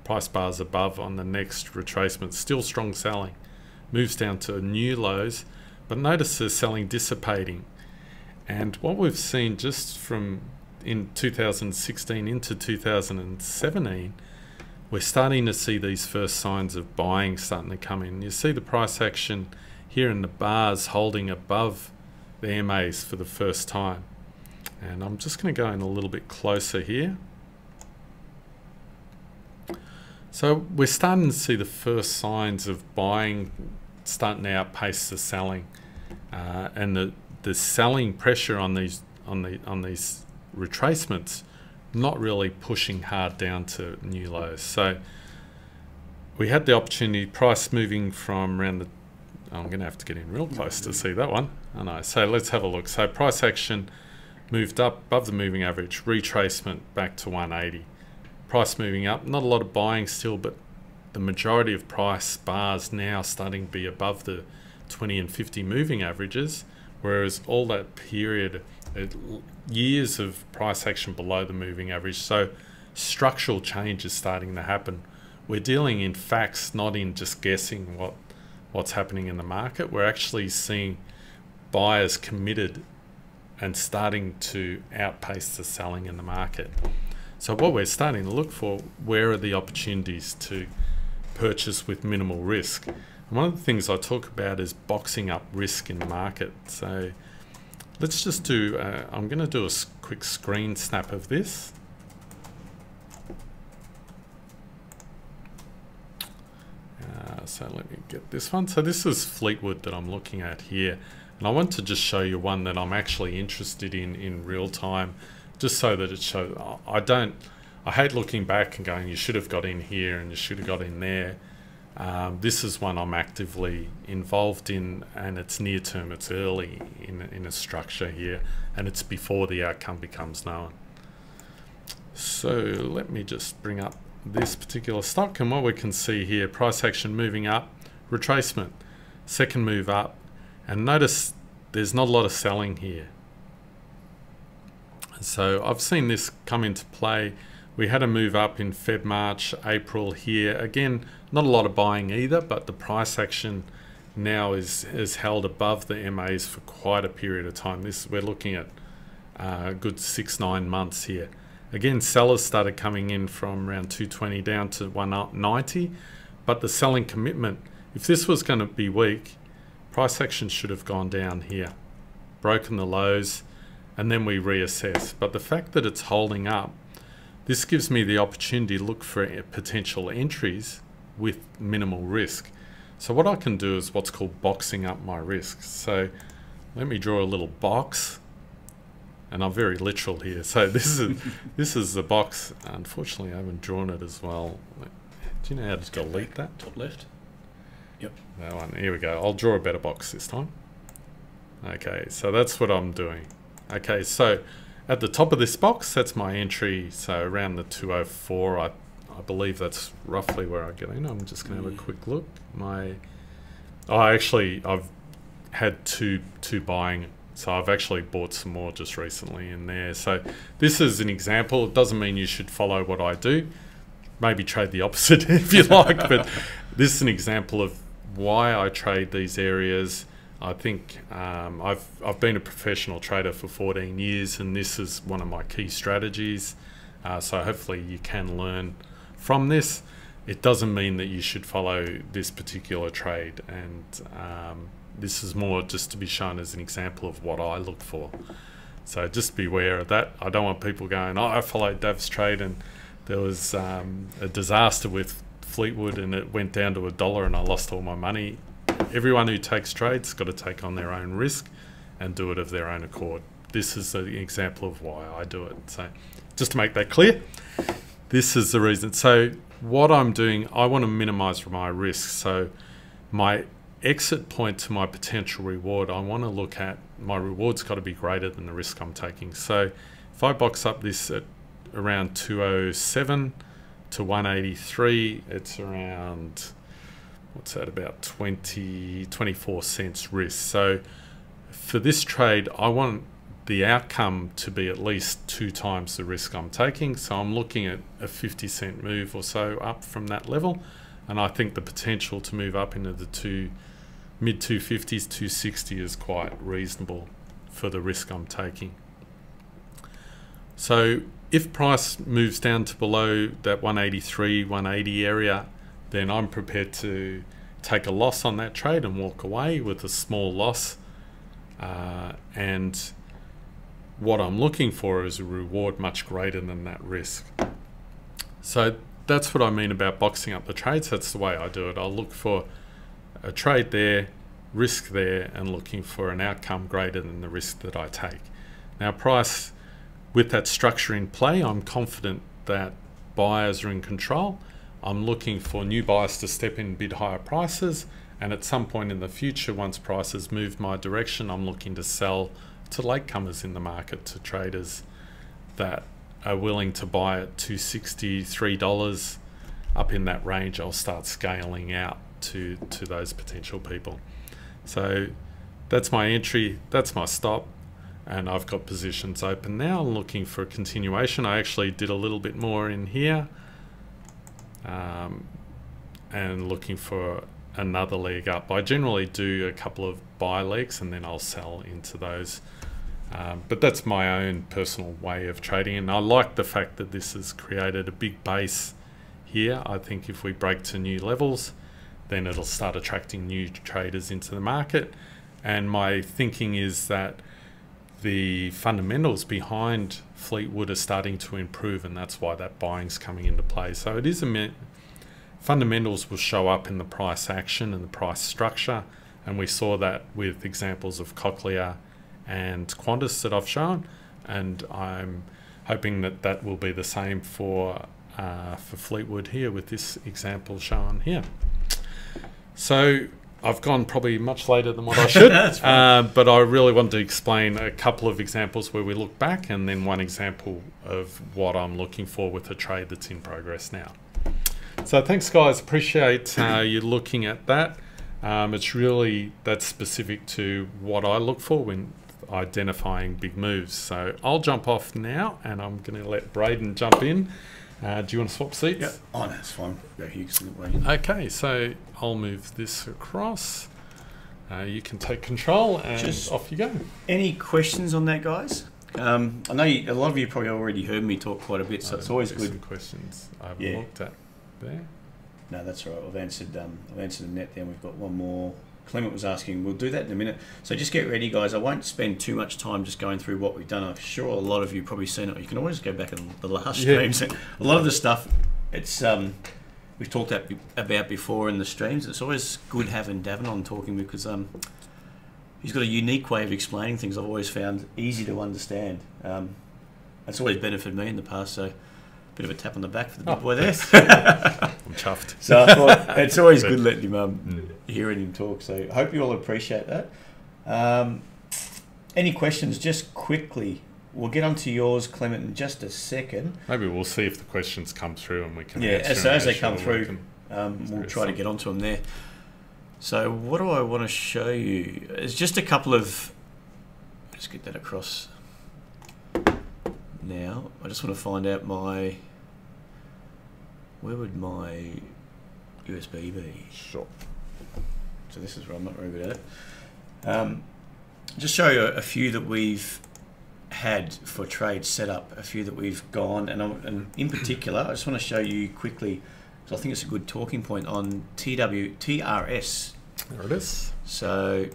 Speaker 2: price bars above on the next retracement. Still strong selling. Moves down to new lows, but notice the selling dissipating. And what we've seen just from in 2016 into 2017, we're starting to see these first signs of buying starting to come in. You see the price action here in the bars holding above the MAs for the first time. And I'm just going to go in a little bit closer here. So we're starting to see the first signs of buying starting to outpace the selling, and the selling pressure on these retracements not really pushing hard down to new lows. So we had the opportunity, price moving from around the, I'm going to have to get in real close to see that one. I know. So let's have a look. So price action moved up above the moving average, retracement back to 180. Price moving up, not a lot of buying still, but the majority of price bars now starting to be above the 20 and 50 moving averages, whereas all that period, years of price action below the moving average. So structural change is starting to happen. We're dealing in facts, not in just guessing what's happening in the market. We're actually seeing buyers committed and starting to outpace the selling in the market. So what we're starting to look for, where are the opportunities to purchase with minimal risk? And one of the things I talk about is boxing up risk in the market. So let's just do, I'm going to do a quick screen snap of this. So let me get this one. So this is Fleetwood that I'm looking at here. And I want to just show you one that I'm actually interested in real time, just so that it shows. I hate looking back and going, you should have got in here and you should have got in there. This is one I'm actively involved in, and it's near term, it's early in a structure here, and it's before the outcome becomes known. So let me just bring up this particular stock, and what we can see here, price action moving up, retracement, second move up, and notice there's not a lot of selling here. So I've seen this come into play. We had a move up in Feb, March, April here. Again, not a lot of buying either, but the price action now is held above the MAs for quite a period of time. We're looking at a good 6-9 months here. Again, sellers started coming in from around 220 down to 190, but the selling commitment, if this was going to be weak, price action should have gone down here, broken the lows, and then we reassess. But the fact that it's holding up, this gives me the opportunity to look for potential entries with minimal risk. So what I can do is what's called boxing up my risks. So let me draw a little box, and I'm very literal here. So this is the box. Unfortunately, I haven't drawn it as well. Do you know how to delete that?
Speaker 1: Top left. Yep.
Speaker 2: That one. Here we go. I'll draw a better box this time. Okay, so that's what I'm doing. Okay, so at the top of this box, that's my entry. So around the 204, I believe that's roughly where I get in. I'm just going to have a quick look. I've had two buying. So I've actually bought some more just recently in there. So this is an example. It doesn't mean you should follow what I do. Maybe trade the opposite if you like. But this is an example of why I trade these areas. I think I've been a professional trader for 14 years, and this is one of my key strategies. So hopefully you can learn from this. It doesn't mean that you should follow this particular trade, and this is more just to be shown as an example of what I look for. So just beware of that. I don't want people going, oh, I followed Dav's trade and there was a disaster with Fleetwood and it went down to $1 and I lost all my money. Everyone who takes trades has got to take on their own risk and do it of their own accord. This is an example of why I do it. So just to make that clear. this is the reason. So what I'm doing, I want to minimize my risk. So my exit point to my potential reward, I want to look at my reward's got to be greater than the risk I'm taking. So if I box up this at around 207 to 183, it's around, what's that, about 24 cents risk. So for this trade, I want the outcome to be at least 2 times the risk I'm taking. So I'm looking at a 50-cent move or so up from that level. And I think the potential to move up into the mid 250s, 260 is quite reasonable for the risk I'm taking. So if price moves down to below that 183, 180 area, then I'm prepared to take a loss on that trade and walk away with a small loss. And what I'm looking for is a reward much greater than that risk. So that's what I mean about boxing up the trades. That's the way I do it. I'll look for a trade there, risk there, and looking for an outcome greater than the risk that I take. Now, price, with that structure in play, I'm confident that buyers are in control. I'm looking for new buyers to step in, bid higher prices, and at some point in the future, once prices move my direction, I'm looking to sell to latecomers in the market, to traders that are willing to buy at $2.60, $3, up in that range. I'll start scaling out to those potential people. So that's my entry, that's my stop, and I've got positions open now. I'm looking for a continuation. I actually did a little bit more in here, and looking for another leg up. I generally do a couple of buy legs and then I'll sell into those. But that's my own personal way of trading, and I like the fact that this has created a big base here. I think if we break to new levels, then it'll start attracting new traders into the market. And my thinking is that the fundamentals behind Fleetwood are starting to improve, and that's why that buying's coming into play. So it is fundamentals will show up in the price action and the price structure, and we saw that with examples of Cochlear and Qantas that I've shown, and I'm hoping that that will be the same for Fleetwood here with this example shown here. So I've gone probably much later than what I should, but I really want to explain a couple of examples where we look back, and then one example of what I'm looking for with a trade that's in progress now. So thanks, guys. Appreciate you looking at that. It's really that's specific to what I look for when identifying big moves. So I'll jump off now, and I'm going to let Braden jump in. Do you want to swap seats?
Speaker 1: Yeah. Oh, no, that's fine. Go here.
Speaker 2: Okay, so I'll move this across. You can take control, and just off you go.
Speaker 1: Any questions on that, guys? I know a lot of you probably already heard me talk quite a bit, so it's always good.
Speaker 2: Some questions I haven't looked at there.
Speaker 1: No, that's all right. I've answered the net there. We've got one more. Clement was asking. We'll do that in a minute. So just get ready, guys. I won't spend too much time just going through what we've done. I'm sure a lot of you probably seen it. You can always go back in the last streams. A lot of the stuff it's we've talked about before in the streams. It's always good having Davin on talking, because he's got a unique way of explaining things. I've always found easy to understand. That's always benefited me in the past. So. Bit of a tap on the back for the big boy there.
Speaker 2: I'm chuffed.
Speaker 1: So I thought it's always good letting him hearing him talk. So I hope you all appreciate that. Any questions? Just quickly, we'll get onto yours, Clement, in just a second.
Speaker 2: Maybe we'll see if the questions come through and we can.
Speaker 1: As soon as they come through, we'll try to get onto them there. So what do I want to show you? It's just a couple of. Let's get that across. Now, I just want to find out where would my USB be?
Speaker 2: Sure.
Speaker 1: So this is where I'm not very good at it. Just show you a few that we've had for trade setup, a few that we've gone, and in particular, I just want to show you quickly, because I think it's a good talking point on TRS.
Speaker 2: There it is.
Speaker 1: So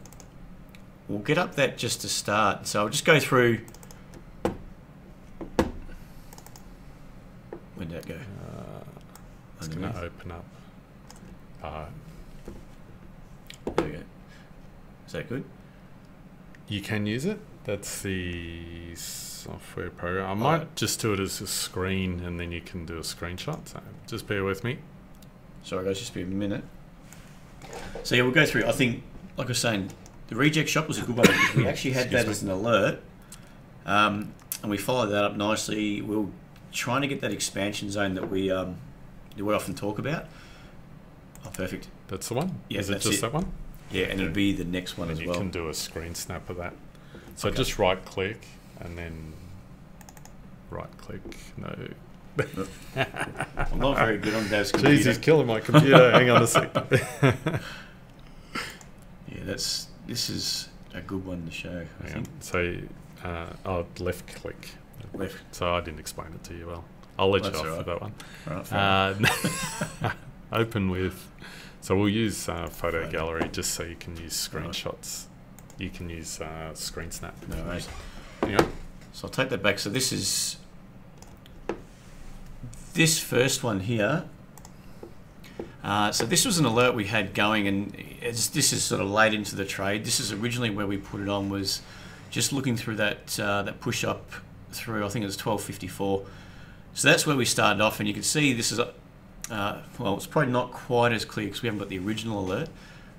Speaker 1: we'll get up that just to start. So I'll just go through. Where'd that go?
Speaker 2: It's going to open up.
Speaker 1: There we go. Is that good?
Speaker 2: You can use it. That's the software program. I might just do it as a screen and then you can do a screenshot. So just bear with me.
Speaker 1: Sorry guys, just be a minute. So yeah, we'll go through. I think, like I was saying, the reject shop was a good one because we actually had that as an alert, and we followed that up nicely. We were trying to get that expansion zone that we often talk about. Oh, perfect.
Speaker 2: That's the one?
Speaker 1: Yeah,
Speaker 2: Is it just that one?
Speaker 1: Yeah, and it'll be the next one
Speaker 2: and
Speaker 1: as well.
Speaker 2: You can do a screen snap of that. So
Speaker 1: Okay.
Speaker 2: just right click and then right click. No.
Speaker 1: I'm not very good on Dav's computer.
Speaker 2: Jeez, he's killing my computer. Hang on a sec.
Speaker 1: Yeah, this is a good one to show, I think.
Speaker 2: So, left click.
Speaker 1: Left.
Speaker 2: So I didn't explain it to you well. I'll let you off
Speaker 1: right.
Speaker 2: for that one.
Speaker 1: Right,
Speaker 2: Open with. So we'll use photo gallery just so you can use screenshots. You can use screen snap.
Speaker 1: No worries.
Speaker 2: Yeah.
Speaker 1: So I'll take that back. So this is this first one here. So this was an alert we had going, and this is sort of late into the trade. This is originally where we put it on, was just looking through that that push up through, I think it was 1254. So that's where we started off, and you can see this is well, it's probably not quite as clear because we haven't got the original alert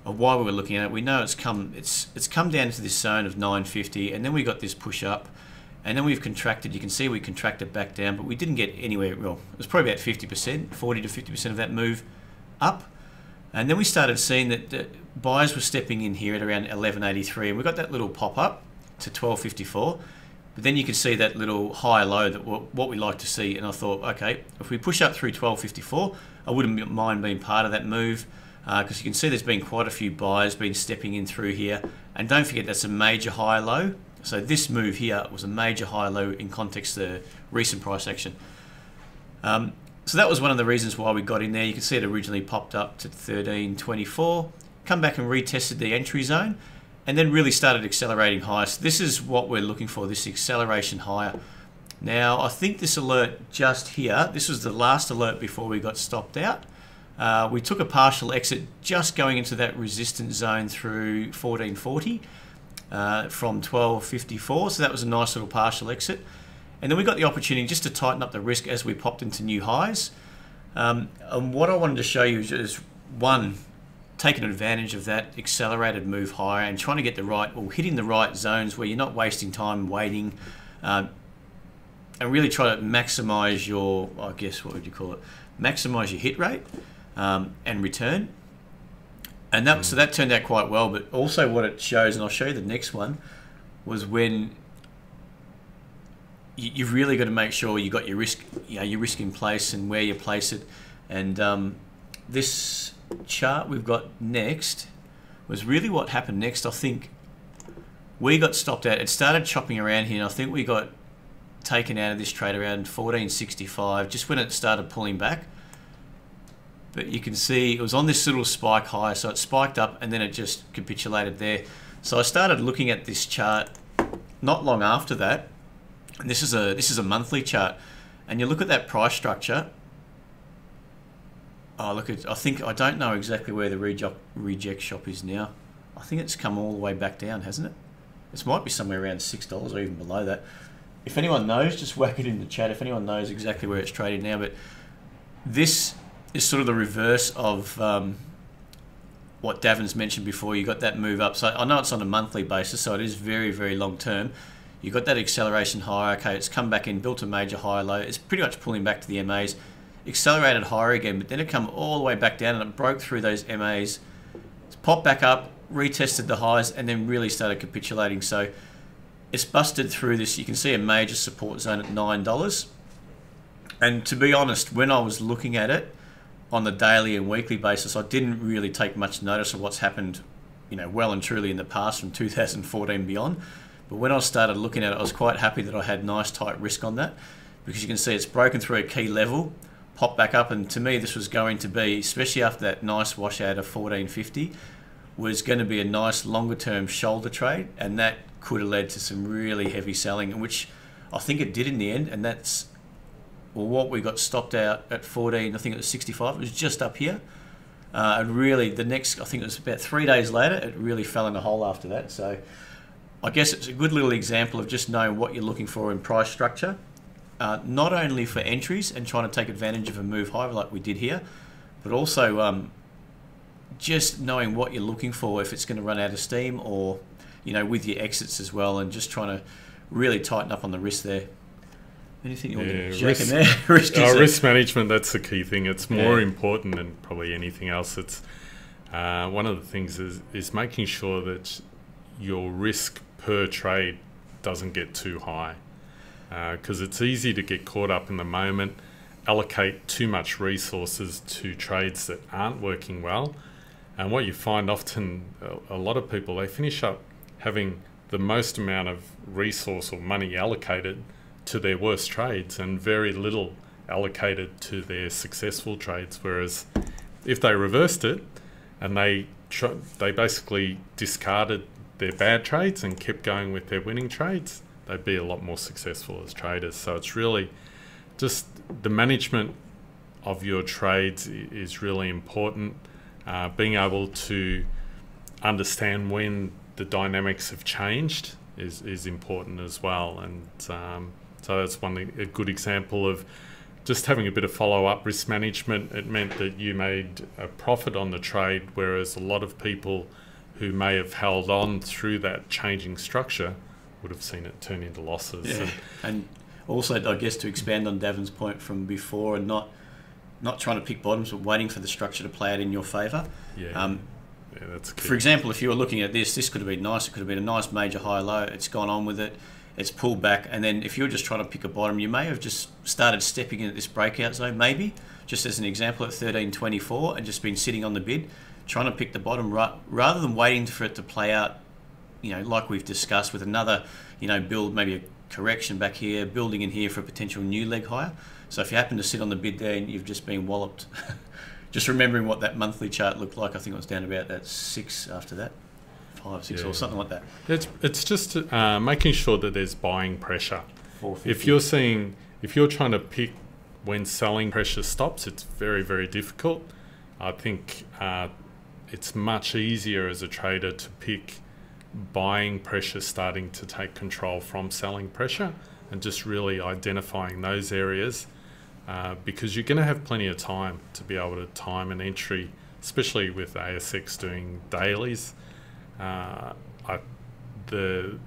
Speaker 1: of why we were looking at it. We know it's come down to this zone of 950, and then we got this push up, and then we've contracted. You can see we contracted back down, but we didn't get anywhere. Well, it was probably about 50%, 40 to 50% of that move up, and then we started seeing that the buyers were stepping in here at around 1183, and we got that little pop up to 1254. But then you can see that little high low, that what we like to see, and I thought, okay, if we push up through 1254, I wouldn't mind being part of that move, because you can see there's been quite a few buyers been stepping in through here, and don't forget that's a major high low. So this move here was a major high low in context of the recent price action. So that was one of the reasons why we got in there. You can see it originally popped up to 1324, come back and retested the entry zone, and then really started accelerating higher. So this is what we're looking for, this acceleration higher. Now, I think this alert just here, this was the last alert before we got stopped out. We took a partial exit just going into that resistance zone through 1440 from 1254. So that was a nice little partial exit. And then we got the opportunity just to tighten up the risk as we popped into new highs. And what I wanted to show you is one, taking advantage of that accelerated move higher and trying to get the right, or hitting the right zones where you're not wasting time waiting, and really try to maximize your, I guess, what would you call it? Maximize your hit rate and return. And that, so that turned out quite well, but also what it shows, and I'll show you the next one, was when you've really got to make sure you got your risk, your risk in place and where you place it. And this chart we've got next was really what happened next. I think we got stopped out. It started chopping around here, and I think we got taken out of this trade around 1465, just when it started pulling back. But you can see it was on this little spike high, so it spiked up and then it just capitulated there. So I started looking at this chart not long after that, and this is a monthly chart, and you look at that price structure. Oh, look at, I don't know exactly where the reject shop is now. I think it's come all the way back down, hasn't it? This might be somewhere around $6 or even below that. If anyone knows, just whack it in the chat. If anyone knows exactly where it's traded now, but this is sort of the reverse of what Davin's mentioned before. You got that move up. So I know it's on a monthly basis, so it is very, very long term. You got that acceleration higher. Okay, it's come back in, built a major high low. It's pretty much pulling back to the MAs. Accelerated higher again, but then it come all the way back down and it broke through those MAs. It's popped back up, retested the highs, and then really started capitulating. So it's busted through this. You can see a major support zone at $9. And to be honest, when I was looking at it on the daily and weekly basis, I didn't really take much notice of what's happened, well and truly in the past from 2014 beyond. But when I started looking at it, I was quite happy that I had nice tight risk on that, because you can see it's broken through a key level, popped back up, and to me this was going to be, especially after that nice washout of 1450, was going to be a nice longer term shoulder trade, and that could have led to some really heavy selling, which I think it did in the end. And that's, well, what we got stopped out at 14, I think it was 65, it was just up here, and really the next, I think it was about 3 days later, it really fell in a hole after that. So I guess it's a good little example of just knowing what you're looking for in price structure, not only for entries and trying to take advantage of a move higher like we did here, but also just knowing what you're looking for if it's going to run out of steam, or with your exits as well, and just trying to really tighten up on the risk there. Anything you want to check in there?
Speaker 2: Risk management, that's the key thing. It's more important than probably anything else. It's one of the things is making sure that your risk per trade doesn't get too high, because it's easy to get caught up in the moment, allocate too much resources to trades that aren't working well, and what you find often, a lot of people, they finish up having the most amount of resource or money allocated to their worst trades and very little allocated to their successful trades. Whereas if they reversed it and they basically discarded their bad trades and kept going with their winning trades, they'd be a lot more successful as traders. So it's really just the management of your trades is really important. Being able to understand when the dynamics have changed is important as well. And so that's a good example of just having a bit of follow-up risk management. It meant that you made a profit on the trade, whereas a lot of people who may have held on through that changing structure would have seen it turn into losses.
Speaker 1: Yeah. And also, I guess, to expand on Davin's point from before, and not trying to pick bottoms, but waiting for the structure to play out in your favour.
Speaker 2: Yeah, that's key.
Speaker 1: For example, if you were looking at this could have been nice. It could have been a nice major high-low. It's gone on with it. It's pulled back, and then if you're just trying to pick a bottom, you may have just started stepping in at this breakout zone, maybe, just as an example, at 13.24, and just been sitting on the bid, trying to pick the bottom, rather than waiting for it to play out, like we've discussed, with another, build, maybe a correction back here, building in here for a potential new leg higher. So if you happen to sit on the bid there and you've just been walloped, just remembering what that monthly chart looked like, I think it was down about that 6 after that. 5, 6 or something like that.
Speaker 2: It's just making sure that there's buying pressure.
Speaker 1: 450.
Speaker 2: If you're trying to pick when selling pressure stops, it's very, very difficult. I think it's much easier as a trader to pick buying pressure starting to take control from selling pressure, and just really identifying those areas, because you're going to have plenty of time to be able to time an entry, especially with ASX doing dailies. The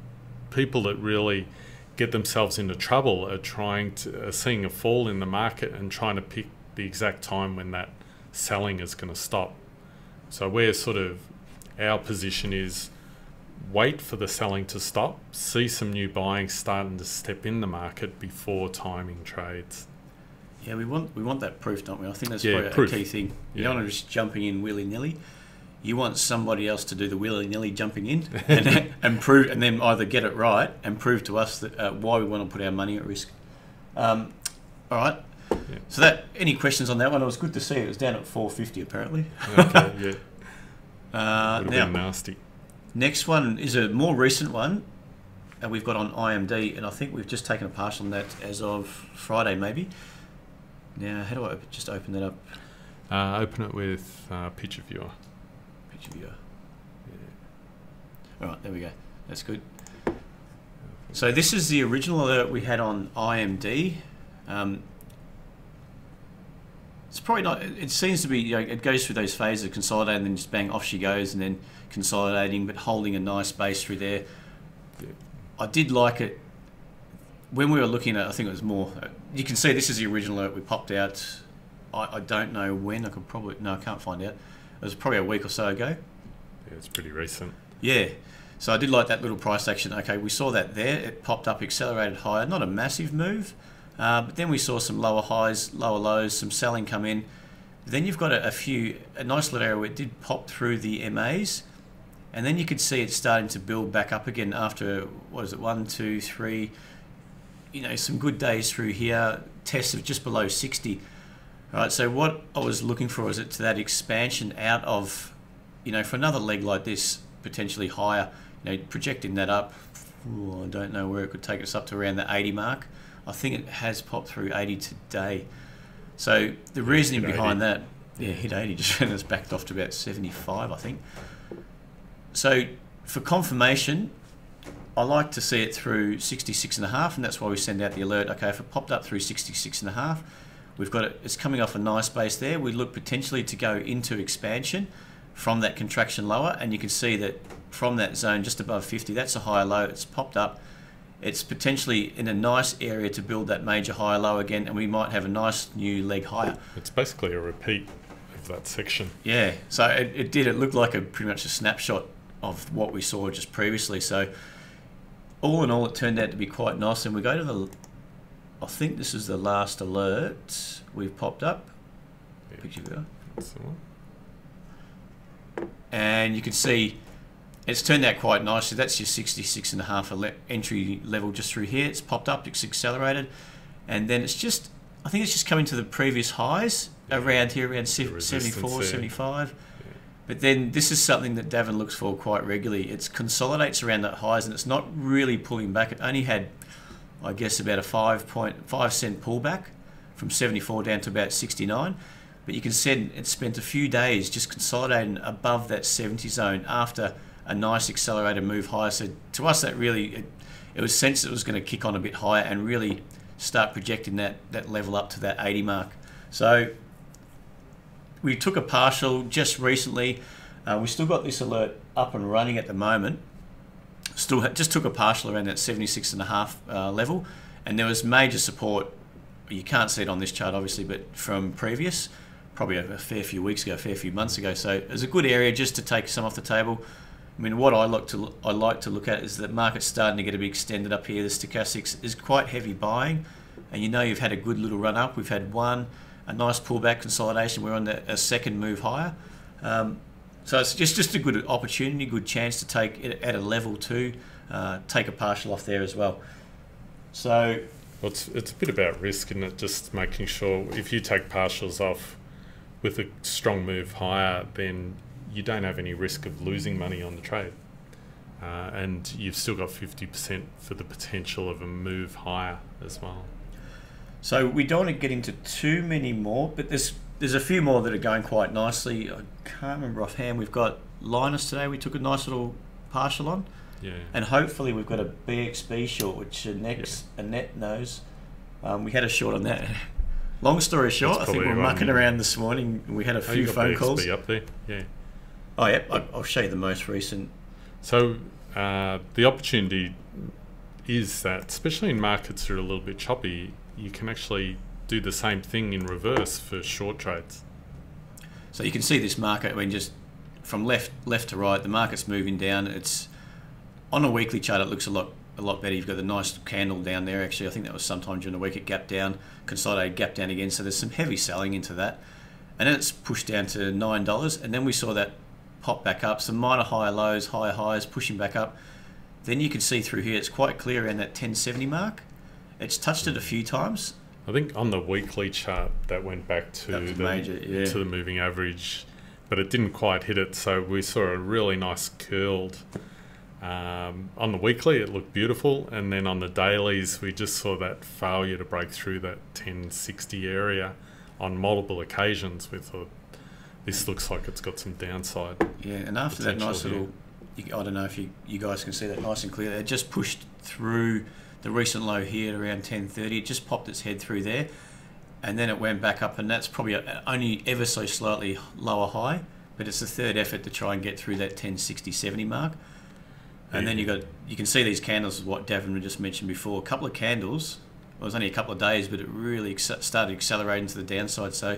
Speaker 2: people that really get themselves into trouble are seeing a fall in the market and trying to pick the exact time when that selling is going to stop. So our position is wait for the selling to stop, see some new buying starting to step in the market before timing trades.
Speaker 1: Yeah, we want that proof, don't we? I think that's probably
Speaker 2: proof.
Speaker 1: A key thing. You don't want to just jumping in willy-nilly. You want somebody else to do the willy-nilly jumping in and prove, and then either get it right and prove to us that why we want to put our money at risk. All right. Yeah. So any questions on that one? It was good to see it was down at 450 apparently.
Speaker 2: Okay, yeah.
Speaker 1: Now,
Speaker 2: been nasty.
Speaker 1: Next one is a more recent one that we've got on IMD, and I think we've just taken a partial on that as of Friday, maybe. Now, how do I just open that up?
Speaker 2: Open it with Picture Viewer.
Speaker 1: Picture Viewer. Yeah. All right, there we go. That's good. So this is the original alert we had on IMD. It's probably not. It seems to be. It goes through those phases of consolidating, and then just bang, off she goes, and then consolidating, but holding a nice base through there. I did like it when we were looking at. I think it was more. You can see this is the original alert we popped out. I don't know when. I can't find out. It was probably a week or so ago.
Speaker 2: Yeah, it's pretty recent.
Speaker 1: Yeah. So I did like that little price action. Okay, we saw that there. It popped up, accelerated higher. Not a massive move. But then we saw some lower highs, lower lows, some selling come in. Then you've got a nice little area where it did pop through the MAs, and then you could see it starting to build back up again after, 1, 2, 3, some good days through here, tests of just below 60. All right, so what I was looking for was to that expansion out of, for another leg like this, potentially higher, projecting that up. Ooh, I don't know where it could take us up to around the 80 mark. I think it has popped through 80 today. So the reasoning behind that, hit 80, just and it's backed off to about 75, I think. So for confirmation, I like to see it through 66.5, and that's why we send out the alert. Okay, if it popped up through 66.5, we've got it. It's coming off a nice base there. We look potentially to go into expansion from that contraction lower, and you can see that from that zone just above 50, that's a higher low. It's popped up. It's potentially in a nice area to build that major higher low again, and we might have a nice new leg higher.
Speaker 2: It's basically a repeat of that section.
Speaker 1: Yeah, so it did. It looked like pretty much a snapshot of what we saw just previously. So all in all, it turned out to be quite nice. And we go to the, I think this is the last alert we've popped up.
Speaker 2: Yeah.
Speaker 1: Picture viewer.
Speaker 2: That's the one.
Speaker 1: And you can see it's turned out quite nicely. That's your 66.5 entry level just through here. It's popped up, it's accelerated, and then it's just, I think it's just coming to the previous highs around here, around 74, 75. Yeah. But then this is something that Davin looks for quite regularly. It consolidates around that highs, and it's not really pulling back. It only had, I guess, about a 5 cent pullback from 74 down to about 69. But you can see it spent a few days just consolidating above that 70 zone after a nice accelerated move higher. So to us, that really, it was sense it was going to kick on a bit higher and really start projecting that level up to that 80 mark. So we took a partial just recently. We still got this alert up and running at the moment. Still just took a partial around that 76.5 level, and there was major support. You can't see it on this chart obviously, but from previous, probably a fair few weeks ago, a fair few months ago. So it was a good area just to take some off the table. I mean, what I like to look at is that market's starting to get a bit extended up here. The stochastics is quite heavy buying, and you know you've had a good little run up. We've had a nice pullback consolidation. We're on a second move higher. So it's just a good opportunity, good chance to take it at a level 2, take a partial off there as well. So
Speaker 2: well, it's a bit about risk, isn't it? Just making sure if you take partials off with a strong move higher, then you don't have any risk of losing money on the trade. And you've still got 50% for the potential of a move higher as well.
Speaker 1: So we don't want to get into too many more, but there's a few more that are going quite nicely. I can't remember offhand. We've got Linus today. We took a nice little partial on.
Speaker 2: Yeah. And
Speaker 1: hopefully we've got a BXB short, which Annette knows. We had a short on that. Long story short, I think we're mucking around this morning. We had a few phone calls.
Speaker 2: Up there, yeah.
Speaker 1: Oh yeah, I'll show you the most recent.
Speaker 2: So the opportunity is that, especially in markets that are a little bit choppy, you can actually do the same thing in reverse for short trades.
Speaker 1: So you can see this market, I mean, just from left to right, the market's moving down. It's on a weekly chart. It looks a lot better. You've got the nice candle down there. Actually, I think that was sometime during the week. It gapped down, consolidated, gap down again. So there's some heavy selling into that, and then it's pushed down to $9, and then we saw that pop back up, some minor higher lows, higher highs, pushing back up. Then you can see through here, it's quite clear around that 1070 mark. It's touched it a few times.
Speaker 2: I think on the weekly chart that went back to the moving average, but it didn't quite hit it. So we saw a really nice curled. On the weekly, it looked beautiful, and then on the dailies, we just saw that failure to break through that 1060 area on multiple occasions. We thought, this looks like it's got some downside.
Speaker 1: Yeah, and after that nice little, I don't know if you guys can see that nice and clear. It just pushed through the recent low here at around 1030. It just popped its head through there, and then it went back up, and that's probably only ever so slightly lower high, but it's the third effort to try and get through that 1060-70 mark. And then you can see these candles, what Davin just mentioned before. A couple of candles. Well, it was only a couple of days, but it really started accelerating to the downside. So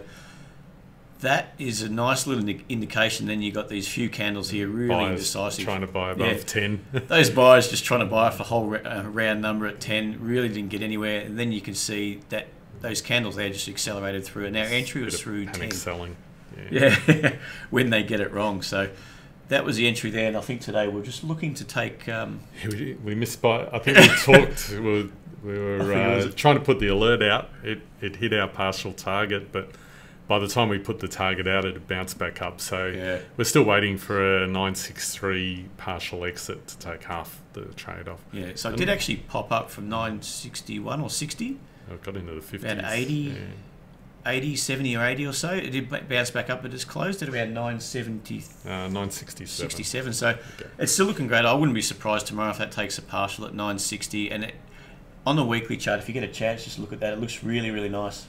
Speaker 1: that is a nice little indication. Then you got these few candles here, really
Speaker 2: buyers
Speaker 1: indecisive.
Speaker 2: Trying to buy above 10.
Speaker 1: Those buyers just trying to buy off a whole round number at 10, really didn't get anywhere. And then you can see that those candles there just accelerated through, and our entry was through 10.
Speaker 2: Panic selling.
Speaker 1: Yeah, when they get it wrong. So that was the entry there, and I think today we're just looking to take.
Speaker 2: We missed by. I think we talked. We were trying to put the alert out. It hit our partial target, but by the time we put the target out, it bounced back up. So we're still waiting for a 963 partial exit to take half the trade off.
Speaker 1: Yeah, so it did actually pop up from 961 or 60.
Speaker 2: It got into the 50s.
Speaker 1: About 80. 80, 70 or 80 or so. It did bounce back up, but it's closed at around 970.
Speaker 2: 967.
Speaker 1: 67. So
Speaker 2: okay.
Speaker 1: it's still looking great. I wouldn't be surprised tomorrow if that takes a partial at 960. And on the weekly chart, if you get a chance, just look at that. It looks really, really nice.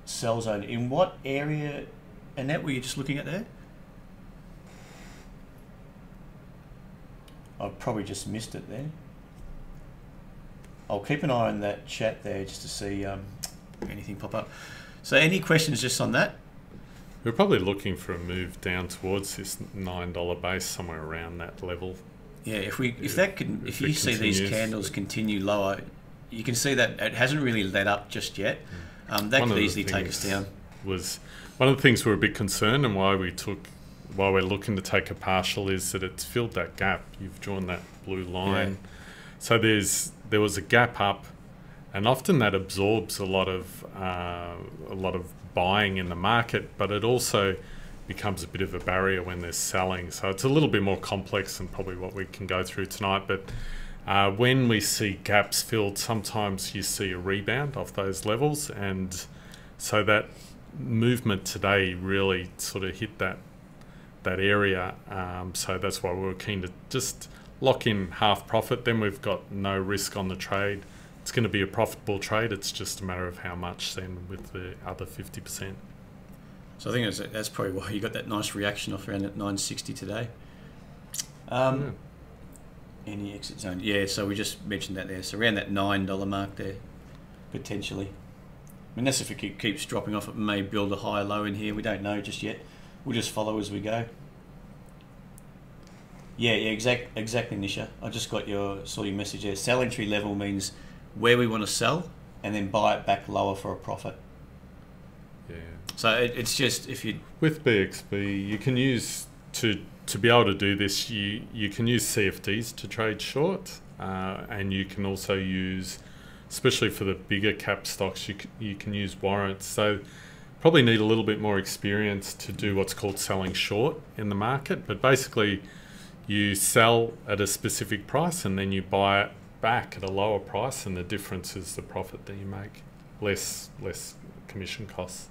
Speaker 1: Sell zone. In what area, Annette, were you just looking at there? I've probably just missed it there. I'll keep an eye on that chat there just to see anything pop up. So any questions just on that?
Speaker 2: We're probably looking for a move down towards this $9 base, somewhere around that level.
Speaker 1: Yeah, if you see these candles continue lower, you can see that it hasn't really let up just yet. That could easily take us down.
Speaker 2: Was one of the things we're a bit concerned, and why we're looking to take a partial, is that it's filled that gap. You've drawn that blue line, so there was a gap up, and often that absorbs a lot of buying in the market, but it also becomes a bit of a barrier when there's selling. So it's a little bit more complex than probably what we can go through tonight. But when we see gaps filled, sometimes you see a rebound off those levels, and so that movement today really sort of hit that area. So that's why we were keen to just lock in half profit. Then we've got no risk on the trade. It's going to be a profitable trade. It's just a matter of how much then with the other 50%.
Speaker 1: So I think that's probably why you got that nice reaction off around at 960 today. Any exit zone? Yeah, so we just mentioned that there. So around that $9 mark there, potentially. I mean, that's if it keeps dropping off. It may build a higher low in here. We don't know just yet. We'll just follow as we go. Yeah, exactly, Nisha. I just got your message there. Sell entry level means where we want to sell and then buy it back lower for a profit.
Speaker 2: Yeah.
Speaker 1: So it's just if you...
Speaker 2: With BXB, you can use, to be able to do this, you can use CFDs to trade short, and you can also use, especially for the bigger cap stocks, you can use warrants. So probably need a little bit more experience to do what's called selling short in the market, but basically you sell at a specific price and then you buy it back at a lower price, and the difference is the profit that you make, less commission costs.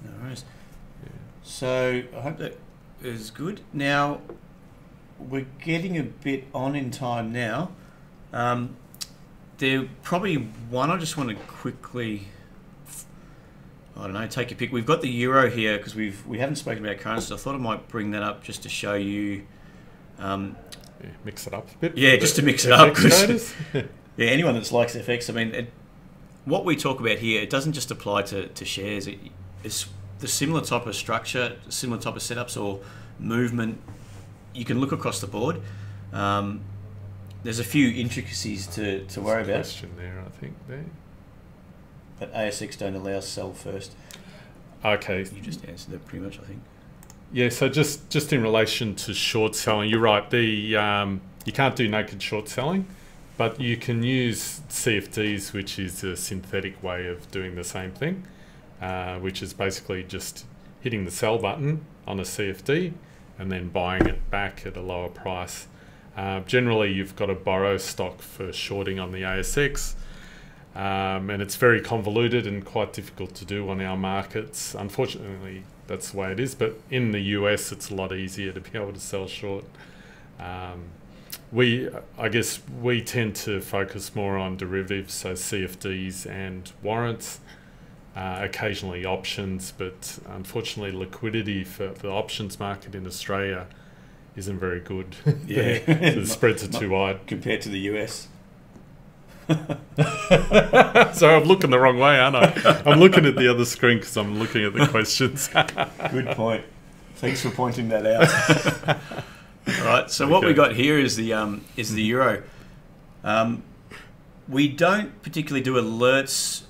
Speaker 1: No worries.
Speaker 2: Yeah.
Speaker 1: So I hope that is good. Now we're getting a bit on in time now. There probably one I just want to quickly, I don't know, take a pick. We've got the euro here because we haven't spoken about currency. I thought I might bring that up just to show you.
Speaker 2: Mix it up a bit.
Speaker 1: Yeah, just to mix it up. Yeah, anyone that likes FX, I mean, what we talk about here, it doesn't just apply to shares. It's the similar type of structure, similar type of setups or movement. You can look across the board. There's a few intricacies to worry about.
Speaker 2: Question there, I think there.
Speaker 1: But ASX don't allow sell first.
Speaker 2: Okay.
Speaker 1: You just answered that pretty much, I think.
Speaker 2: Yeah, so just in relation to short selling, you're right. You can't do naked short selling, but you can use CFDs, which is a synthetic way of doing the same thing, which is basically just hitting the sell button on a CFD and then buying it back at a lower price. Generally, you've got to borrow stock for shorting on the ASX, and it's very convoluted and quite difficult to do on our markets. Unfortunately, that's the way it is, but in the US it's a lot easier to be able to sell short. I guess we tend to focus more on derivatives, so CFDs and warrants, occasionally options, but unfortunately liquidity for the options market in Australia isn't very good.
Speaker 1: Yeah.
Speaker 2: The spreads are too wide.
Speaker 1: Compared to the US.
Speaker 2: So I'm looking the wrong way, aren't I? I'm looking at the other screen because I'm looking at the questions.
Speaker 1: Good point. Thanks for pointing that out. All right. So what we got here is the euro. We don't particularly do alerts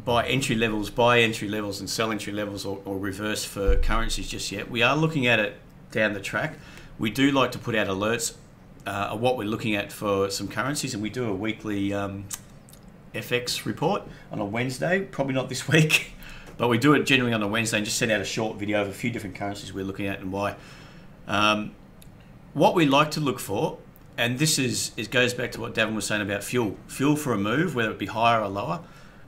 Speaker 1: by entry levels, buy entry levels, and sell entry levels, or reverse for currencies just yet. We are looking at it down the track. We do like to put out alerts of what we're looking at for some currencies, and we do a weekly FX report on a Wednesday. Probably not this week, but we do it generally on a Wednesday and just send out a short video of a few different currencies we're looking at and why. What we like to look for and this is, it goes back to what Davin was saying about fuel for a move, whether it be higher or lower.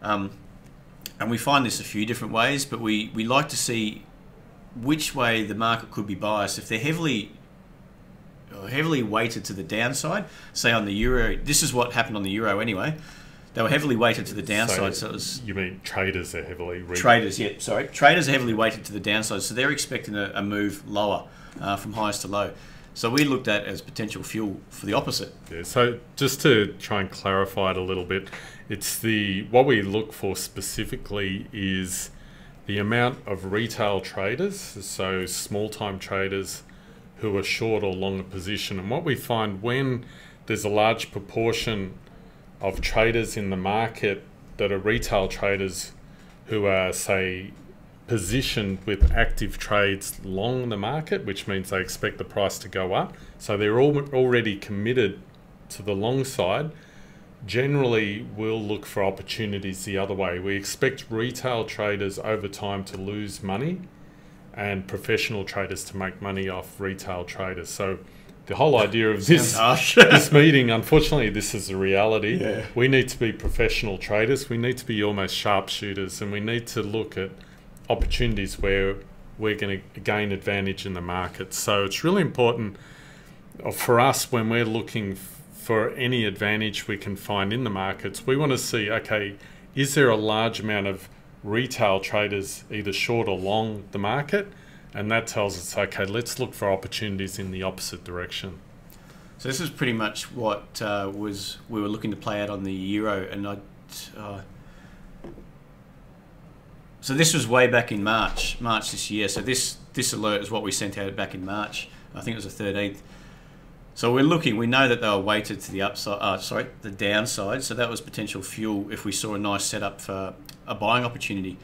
Speaker 1: And we find this a few different ways, but we like to see which way the market could be biased. If they're heavily weighted to the downside, say on the euro, this is what happened on the euro anyway. They were heavily weighted to the downside. So it was,
Speaker 2: you mean traders are heavily
Speaker 1: traders? Yeah, sorry, traders are heavily weighted to the downside, so they're expecting a move lower from highs to low. So we looked at as potential fuel for the opposite.
Speaker 2: Yeah, so just to try and clarify it a little bit, it's what we look for specifically is the amount of retail traders, so small time traders who are short or long a position. And what we find when there's a large proportion of traders in the market that are retail traders who are, say, positioned with active trades long the market, which means they expect the price to go up, so they're already committed to the long side, generally we'll look for opportunities the other way. We expect retail traders over time to lose money and professional traders to make money off retail traders. So the whole idea of this meeting, unfortunately, this is a reality.
Speaker 1: Yeah.
Speaker 2: We need to be professional traders. We need to be almost sharpshooters, and we need to look at opportunities where we're going to gain advantage in the market. So it's really important for us when we're looking for any advantage we can find in the markets. We want to see, okay, is there a large amount of retail traders either short or long the market? And that tells us, okay, let's look for opportunities in the opposite direction.
Speaker 1: So this is pretty much what we were looking to play out on the euro, and so this was way back in March this year. So this alert is what we sent out back in March. I think it was the 13th. So we're looking. We know that they were weighted to the upside. The downside. So that was potential fuel if we saw a nice setup for a buying opportunity.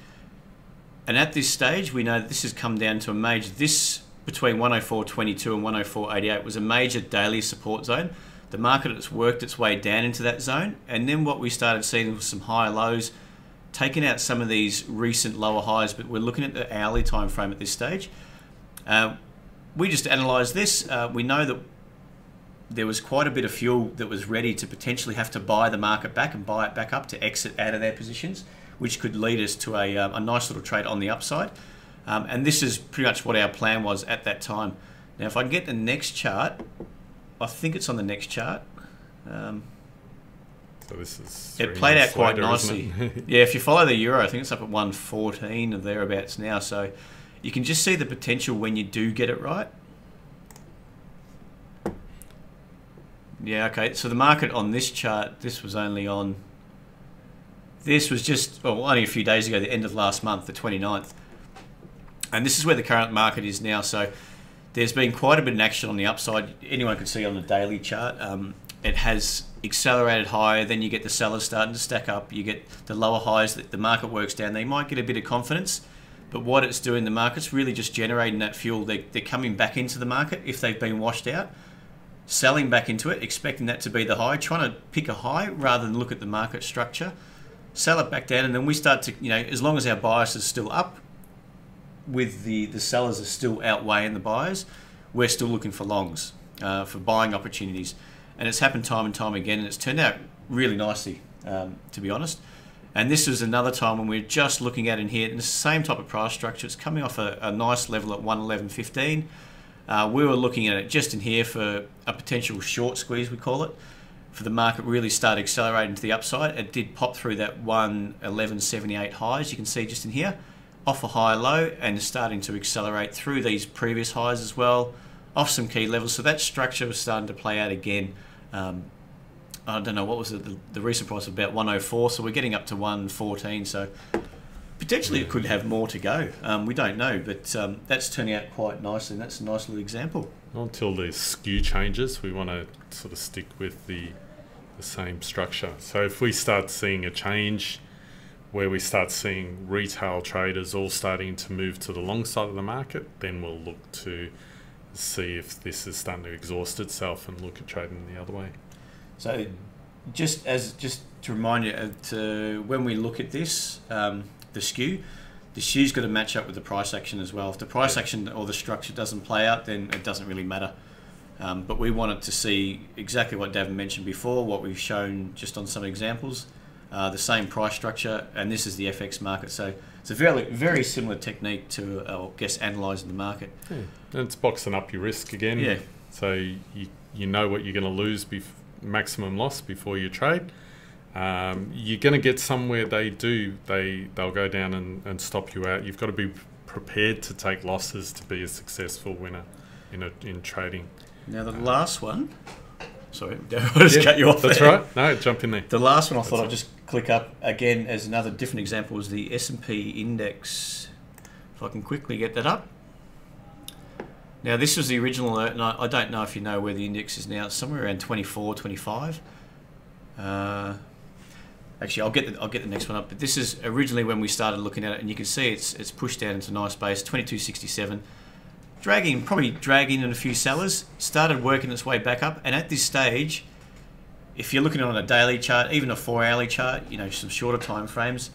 Speaker 1: And at this stage, we know that this has come down to a major. This between 104.22 and 104.88 was a major daily support zone. The market has worked its way down into that zone, and then what we started seeing was some higher lows, taking out some of these recent lower highs. But we're looking at the hourly time frame at this stage. We just analysed this. We know that there was quite a bit of fuel that was ready to potentially have to buy the market back and buy it back up to exit out of their positions, which could lead us to a nice little trade on the upside. And this is pretty much what our plan was at that time. Now, if I can get the next chart, I think it's on the next chart.
Speaker 2: So this is
Speaker 1: it played out quite nicely. Yeah, if you follow the euro, I think it's up at 114 or thereabouts now. So you can just see the potential when you do get it right. Yeah, okay. So the market on this chart, this was only just, well, only a few days ago, the end of last month, the 29th. And this is where the current market is now. So there's been quite a bit of action on the upside. Anyone can see on the daily chart. It has accelerated higher. Then you get the sellers starting to stack up. You get the lower highs that the market works down. They might get a bit of confidence. But what it's doing, the market's really just generating that fuel. They're coming back into the market if they've been washed out, selling back into it, expecting that to be the high, trying to pick a high rather than look at the market structure, sell it back down, and then we start to, as long as our bias is still up, with the sellers are still outweighing the buyers, we're still looking for longs, for buying opportunities. And it's happened time and time again, and it's turned out really nicely, to be honest. And this was another time when we're just looking at in here, and the same type of price structure. It's coming off a nice level at 111.15. We were looking at it just in here for a potential short squeeze, we call it, for the market really start accelerating to the upside. It did pop through that 111.78 highs, you can see just in here, off a high low, and is starting to accelerate through these previous highs as well, off some key levels. So that structure was starting to play out again. I don't know, what was it, the recent price of about 104, so we're getting up to 114, so potentially it could have more to go. We don't know, but that's turning out quite nicely, and that's a nice little example.
Speaker 2: Until the skew changes, we want to sort of stick with the same structure. So if we start seeing a change where we start seeing retail traders all starting to move to the long side of the market, then we'll look to see if this is starting to exhaust itself and look at trading the other way.
Speaker 1: So just to remind you, when we look at this, the skew's got to match up with the price action as well. If the price action or the structure doesn't play out, then it doesn't really matter. But we wanted to see exactly what Davin mentioned before, what we've shown just on some examples, the same price structure, and this is the FX market. So it's a very similar technique to, I guess, analysing the market.
Speaker 2: Yeah. And it's boxing up your risk again.
Speaker 1: Yeah.
Speaker 2: So you know what you're going to lose, maximum loss before you trade. You're going to get somewhere they'll go down and stop you out. You've got to be prepared to take losses to be a successful winner in trading.
Speaker 1: Now the last one, sorry, I just cut you off.
Speaker 2: That's
Speaker 1: there.
Speaker 2: right. No, jump in there.
Speaker 1: The last one I thought I'd just click up again as another different example was the S&P index. If I can quickly get that up. Now this was the original alert, and I don't know if you know where the index is now. It's somewhere around 24, 25. Actually, I'll get the next one up. But this is originally when we started looking at it, and you can see it's pushed down into a nice base, 22.67, probably dragging in a few sellers. Started working its way back up, and at this stage, if you're looking on a daily chart, even a 4-hourly chart, some shorter time frames,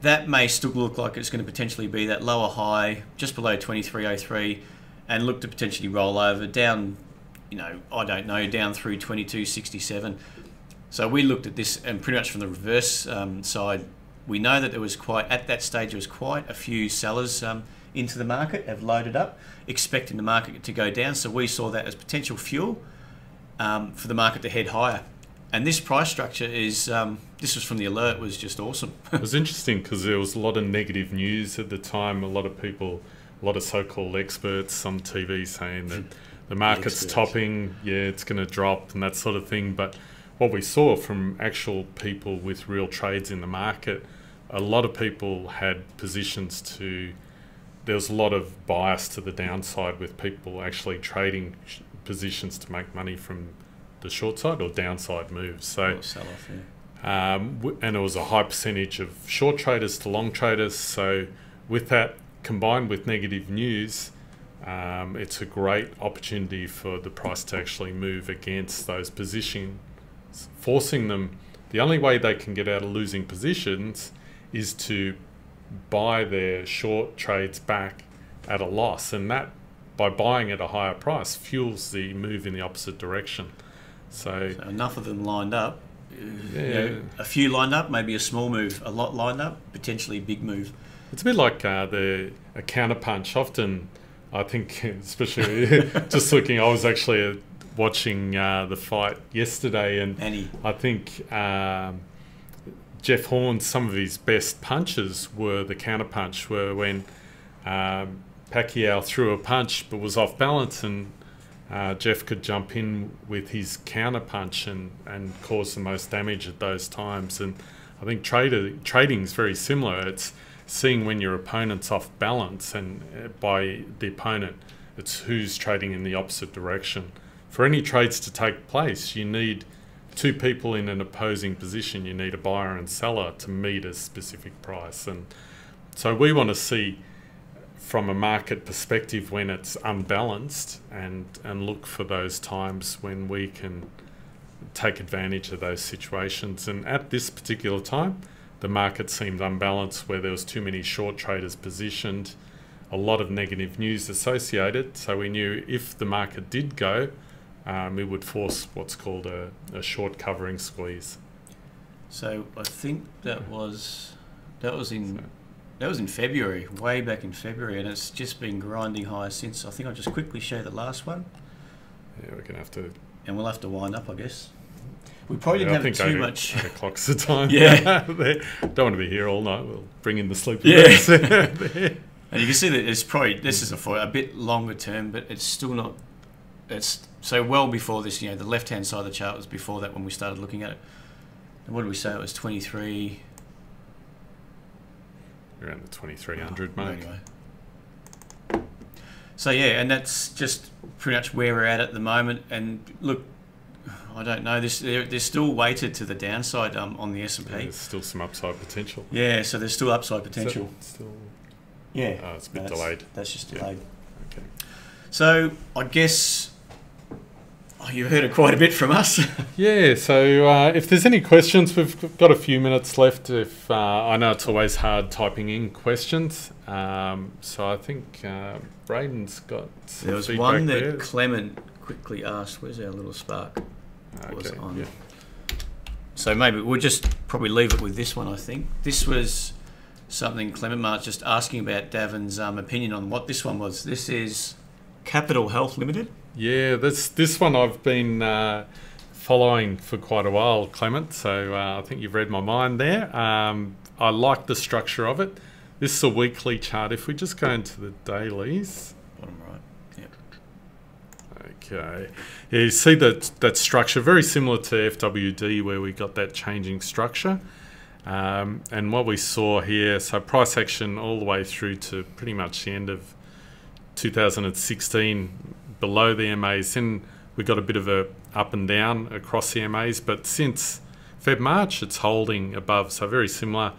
Speaker 1: that may still look like it's going to potentially be that lower high just below 23.03, and look to potentially roll over down, I don't know, down through 22.67. So we looked at this, and pretty much from the reverse side, we know that at that stage, there was quite a few sellers into the market, have loaded up, expecting the market to go down. So we saw that as potential fuel for the market to head higher. And this price structure is, this was from the alert, was just awesome.
Speaker 2: It was interesting because there was a lot of negative news at the time. A lot of so-called experts on TV saying that the market's topping, it's going to drop and that sort of thing. But what we saw from actual people with real trades in the market, a lot of people had positions there was a lot of bias to the downside with people actually trading positions to make money from the short side or downside moves. So,
Speaker 1: sell-off,
Speaker 2: and it was a high percentage of short traders to long traders. So with that combined with negative news, it's a great opportunity for the price to actually move against those positions, forcing them. The only way they can get out of losing positions is to buy their short trades back at a loss, and that, by buying at a higher price, fuels the move in the opposite direction. So
Speaker 1: enough of them lined up. A few lined up, maybe a small move. A lot lined up, potentially a big move.
Speaker 2: It's a bit like a counterpunch. Often, I think, especially just looking, I was actually watching the fight yesterday, and I think Jeff Horn's, some of his best punches were the counterpunch, were when Pacquiao threw a punch but was off balance, and Jeff could jump in with his counterpunch and cause the most damage at those times. And I think trading is very similar. It's seeing when your opponent's off balance, and by the opponent, it's who's trading in the opposite direction. For any trades to take place, you need two people in an opposing position. You need a buyer and seller to meet a specific price. And so we want to see from a market perspective when it's unbalanced, and look for those times when we can take advantage of those situations. And at this particular time, the market seemed unbalanced, where there was too many short traders positioned, a lot of negative news associated. So we knew if the market did go, it would force what's called a short covering squeeze.
Speaker 1: So I think that was in February, way back in February, and it's just been grinding higher since. I think I'll just quickly show the last one.
Speaker 2: Yeah, we're gonna have to,
Speaker 1: and we'll have to wind up, I guess. We probably didn't have too much.
Speaker 2: 8 o'clock's the time.
Speaker 1: Yeah,
Speaker 2: don't want to be here all night. We'll bring in the sleeping
Speaker 1: bags. And you can see that it's probably, this is a bit longer term, but it's still not. It's so well before this. The left-hand side of the chart was before that when we started looking at it. And what did we say? It was 23.
Speaker 2: Around the 2300 mark.
Speaker 1: Anyway. So yeah, and that's just pretty much where we're at the moment. And look, I don't know. They're still weighted to the downside on the S&P.
Speaker 2: There's still some upside potential.
Speaker 1: Yeah, so there's still upside potential. Yeah.
Speaker 2: Oh, it's a bit delayed.
Speaker 1: That's just delayed.
Speaker 2: Okay.
Speaker 1: So I guess you've heard it quite a bit from us.
Speaker 2: Yeah, so if there's any questions, we've got a few minutes left. If I know it's always hard typing in questions. So I think Braden's got some
Speaker 1: there was
Speaker 2: feedback
Speaker 1: one that
Speaker 2: there.
Speaker 1: Clement quickly asked, where's our little spark? Was
Speaker 2: Okay.
Speaker 1: on.
Speaker 2: Yeah.
Speaker 1: So maybe we'll just probably leave it with this one, I think. This was something Clement Mark's just asking about Davin's opinion on what this one was. This is Capital Health Limited.
Speaker 2: Yeah, this one I've been following for quite a while, Clement. So I think you've read my mind there. I like the structure of it. This is a weekly chart. If we just go into the dailies.
Speaker 1: Bottom right. Yep.
Speaker 2: Okay. Yeah, you see that structure, very similar to FWD where we got that changing structure. And what we saw here, so price action all the way through to pretty much the end of 2016 below the MAs. Then we got a bit of a up and down across the MAs, but since Feb-March it's holding above, so very similar.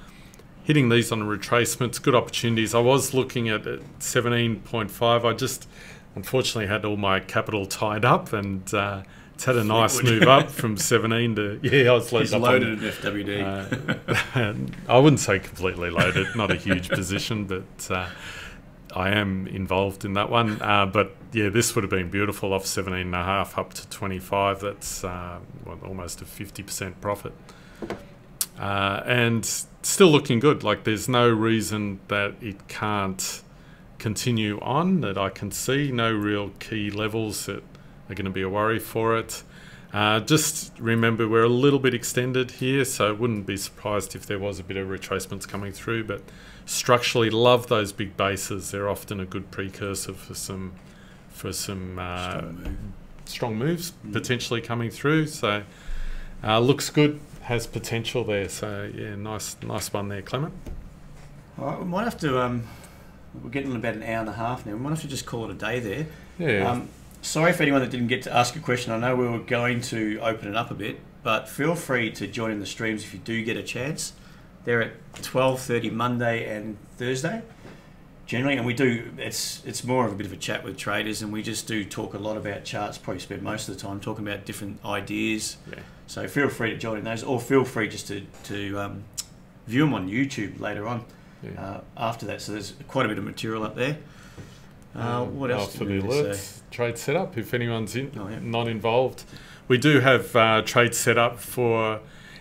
Speaker 2: Hitting these on retracements, good opportunities. I was looking at 17.5. I just unfortunately had all my capital tied up, and it's had a nice move up from 17 to, yeah, I was loaded up.
Speaker 1: Loaded in FWD.
Speaker 2: I wouldn't say completely loaded, not a huge position, but I am involved in that one. But yeah, this would have been beautiful off 17.5 up to 25. That's almost a 50% profit. And still looking good. Like there's no reason that it can't continue on that I can see. No real key levels that are going to be a worry for it. Just remember we're a little bit extended here, so wouldn't be surprised if there was a bit of retracements coming through, but structurally love those big bases. They're often a good precursor for some strong moves potentially coming through. So looks good, has potential there. So yeah, nice one there, Clement.
Speaker 1: All right, we might have to. We're getting about an hour and a half now. We might have to just call it a day there.
Speaker 2: Yeah.
Speaker 1: Sorry for anyone that didn't get to ask a question. I know we were going to open it up a bit, but feel free to join in the streams if you do get a chance. They're at 12:30 Monday and Thursday, generally, and we do. It's more of a bit of a chat with traders, and we just do talk a lot about charts. Probably spend most of the time talking about different ideas.
Speaker 2: Yeah.
Speaker 1: So feel free to join in those, or feel free just to view them on YouTube later on.
Speaker 2: Yeah.
Speaker 1: After that, so there's quite a bit of material up there. What else?
Speaker 2: For
Speaker 1: did
Speaker 2: the
Speaker 1: we
Speaker 2: alerts,
Speaker 1: say?
Speaker 2: trade setup. If anyone's
Speaker 1: Yeah.
Speaker 2: not involved, we do have trade setup for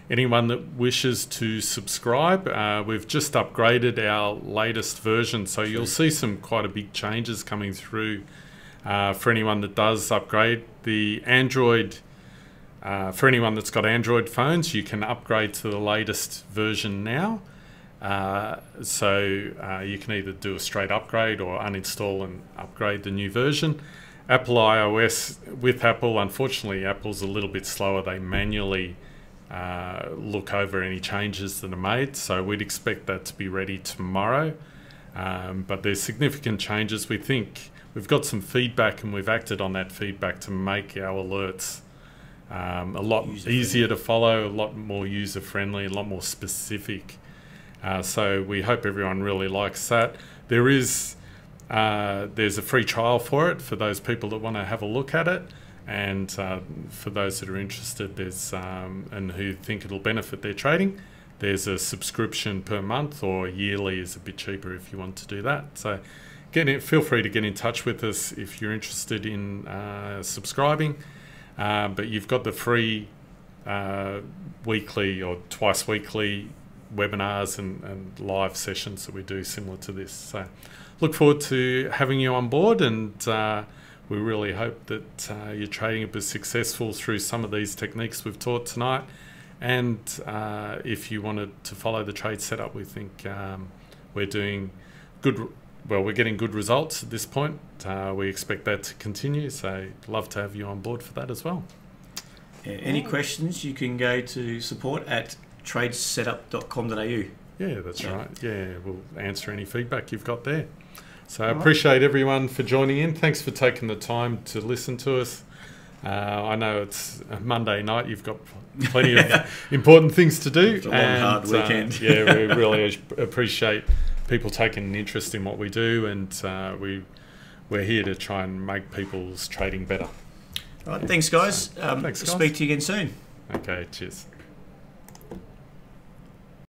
Speaker 2: anyone that wishes to subscribe. We've just upgraded our latest version, so you'll see some quite a big changes coming through for anyone that does upgrade. The Android, for anyone that's got Android phones, you can upgrade to the latest version now. So you can either do a straight upgrade or uninstall and upgrade the new version. Apple iOS, with Apple, unfortunately Apple's a little bit slower. They manually look over any changes that are made, so we'd expect that to be ready tomorrow. But there's significant changes. We think we've got some feedback and we've acted on that feedback to make our alerts a lot easier to follow, a lot more user-friendly, a lot more specific. So we hope everyone really likes that. There's a free trial for it for those people that want to have a look at it, and for those that are interested, there's and who think it'll benefit their trading, there's a subscription per month, or yearly is a bit cheaper if you want to do that. So feel free to get in touch with us if you're interested in subscribing. But you've got the free weekly or twice weekly webinars and live sessions that we do similar to this. So look forward to having you on board, and we really hope that your trading will be successful through some of these techniques we've taught tonight. And if you wanted to follow the trade setup, we think we're doing good. Well, we're getting good results at this point. We expect that to continue, so love to have you on board for that as well.
Speaker 1: Yeah, any questions, you can go to support@tradesetup.com.au.
Speaker 2: Yeah, that's right. Yeah, we'll answer any feedback you've got there. So I appreciate everyone for joining in. Thanks for taking the time to listen to us. I know it's a Monday night. You've got plenty of important things to do.
Speaker 1: It's a long, hard weekend.
Speaker 2: Yeah, we really appreciate people taking an interest in what we do, and we're here to try and make people's trading better.
Speaker 1: All right, thanks, guys.
Speaker 2: Thanks, guys.
Speaker 1: Speak to you again soon.
Speaker 2: Okay, cheers.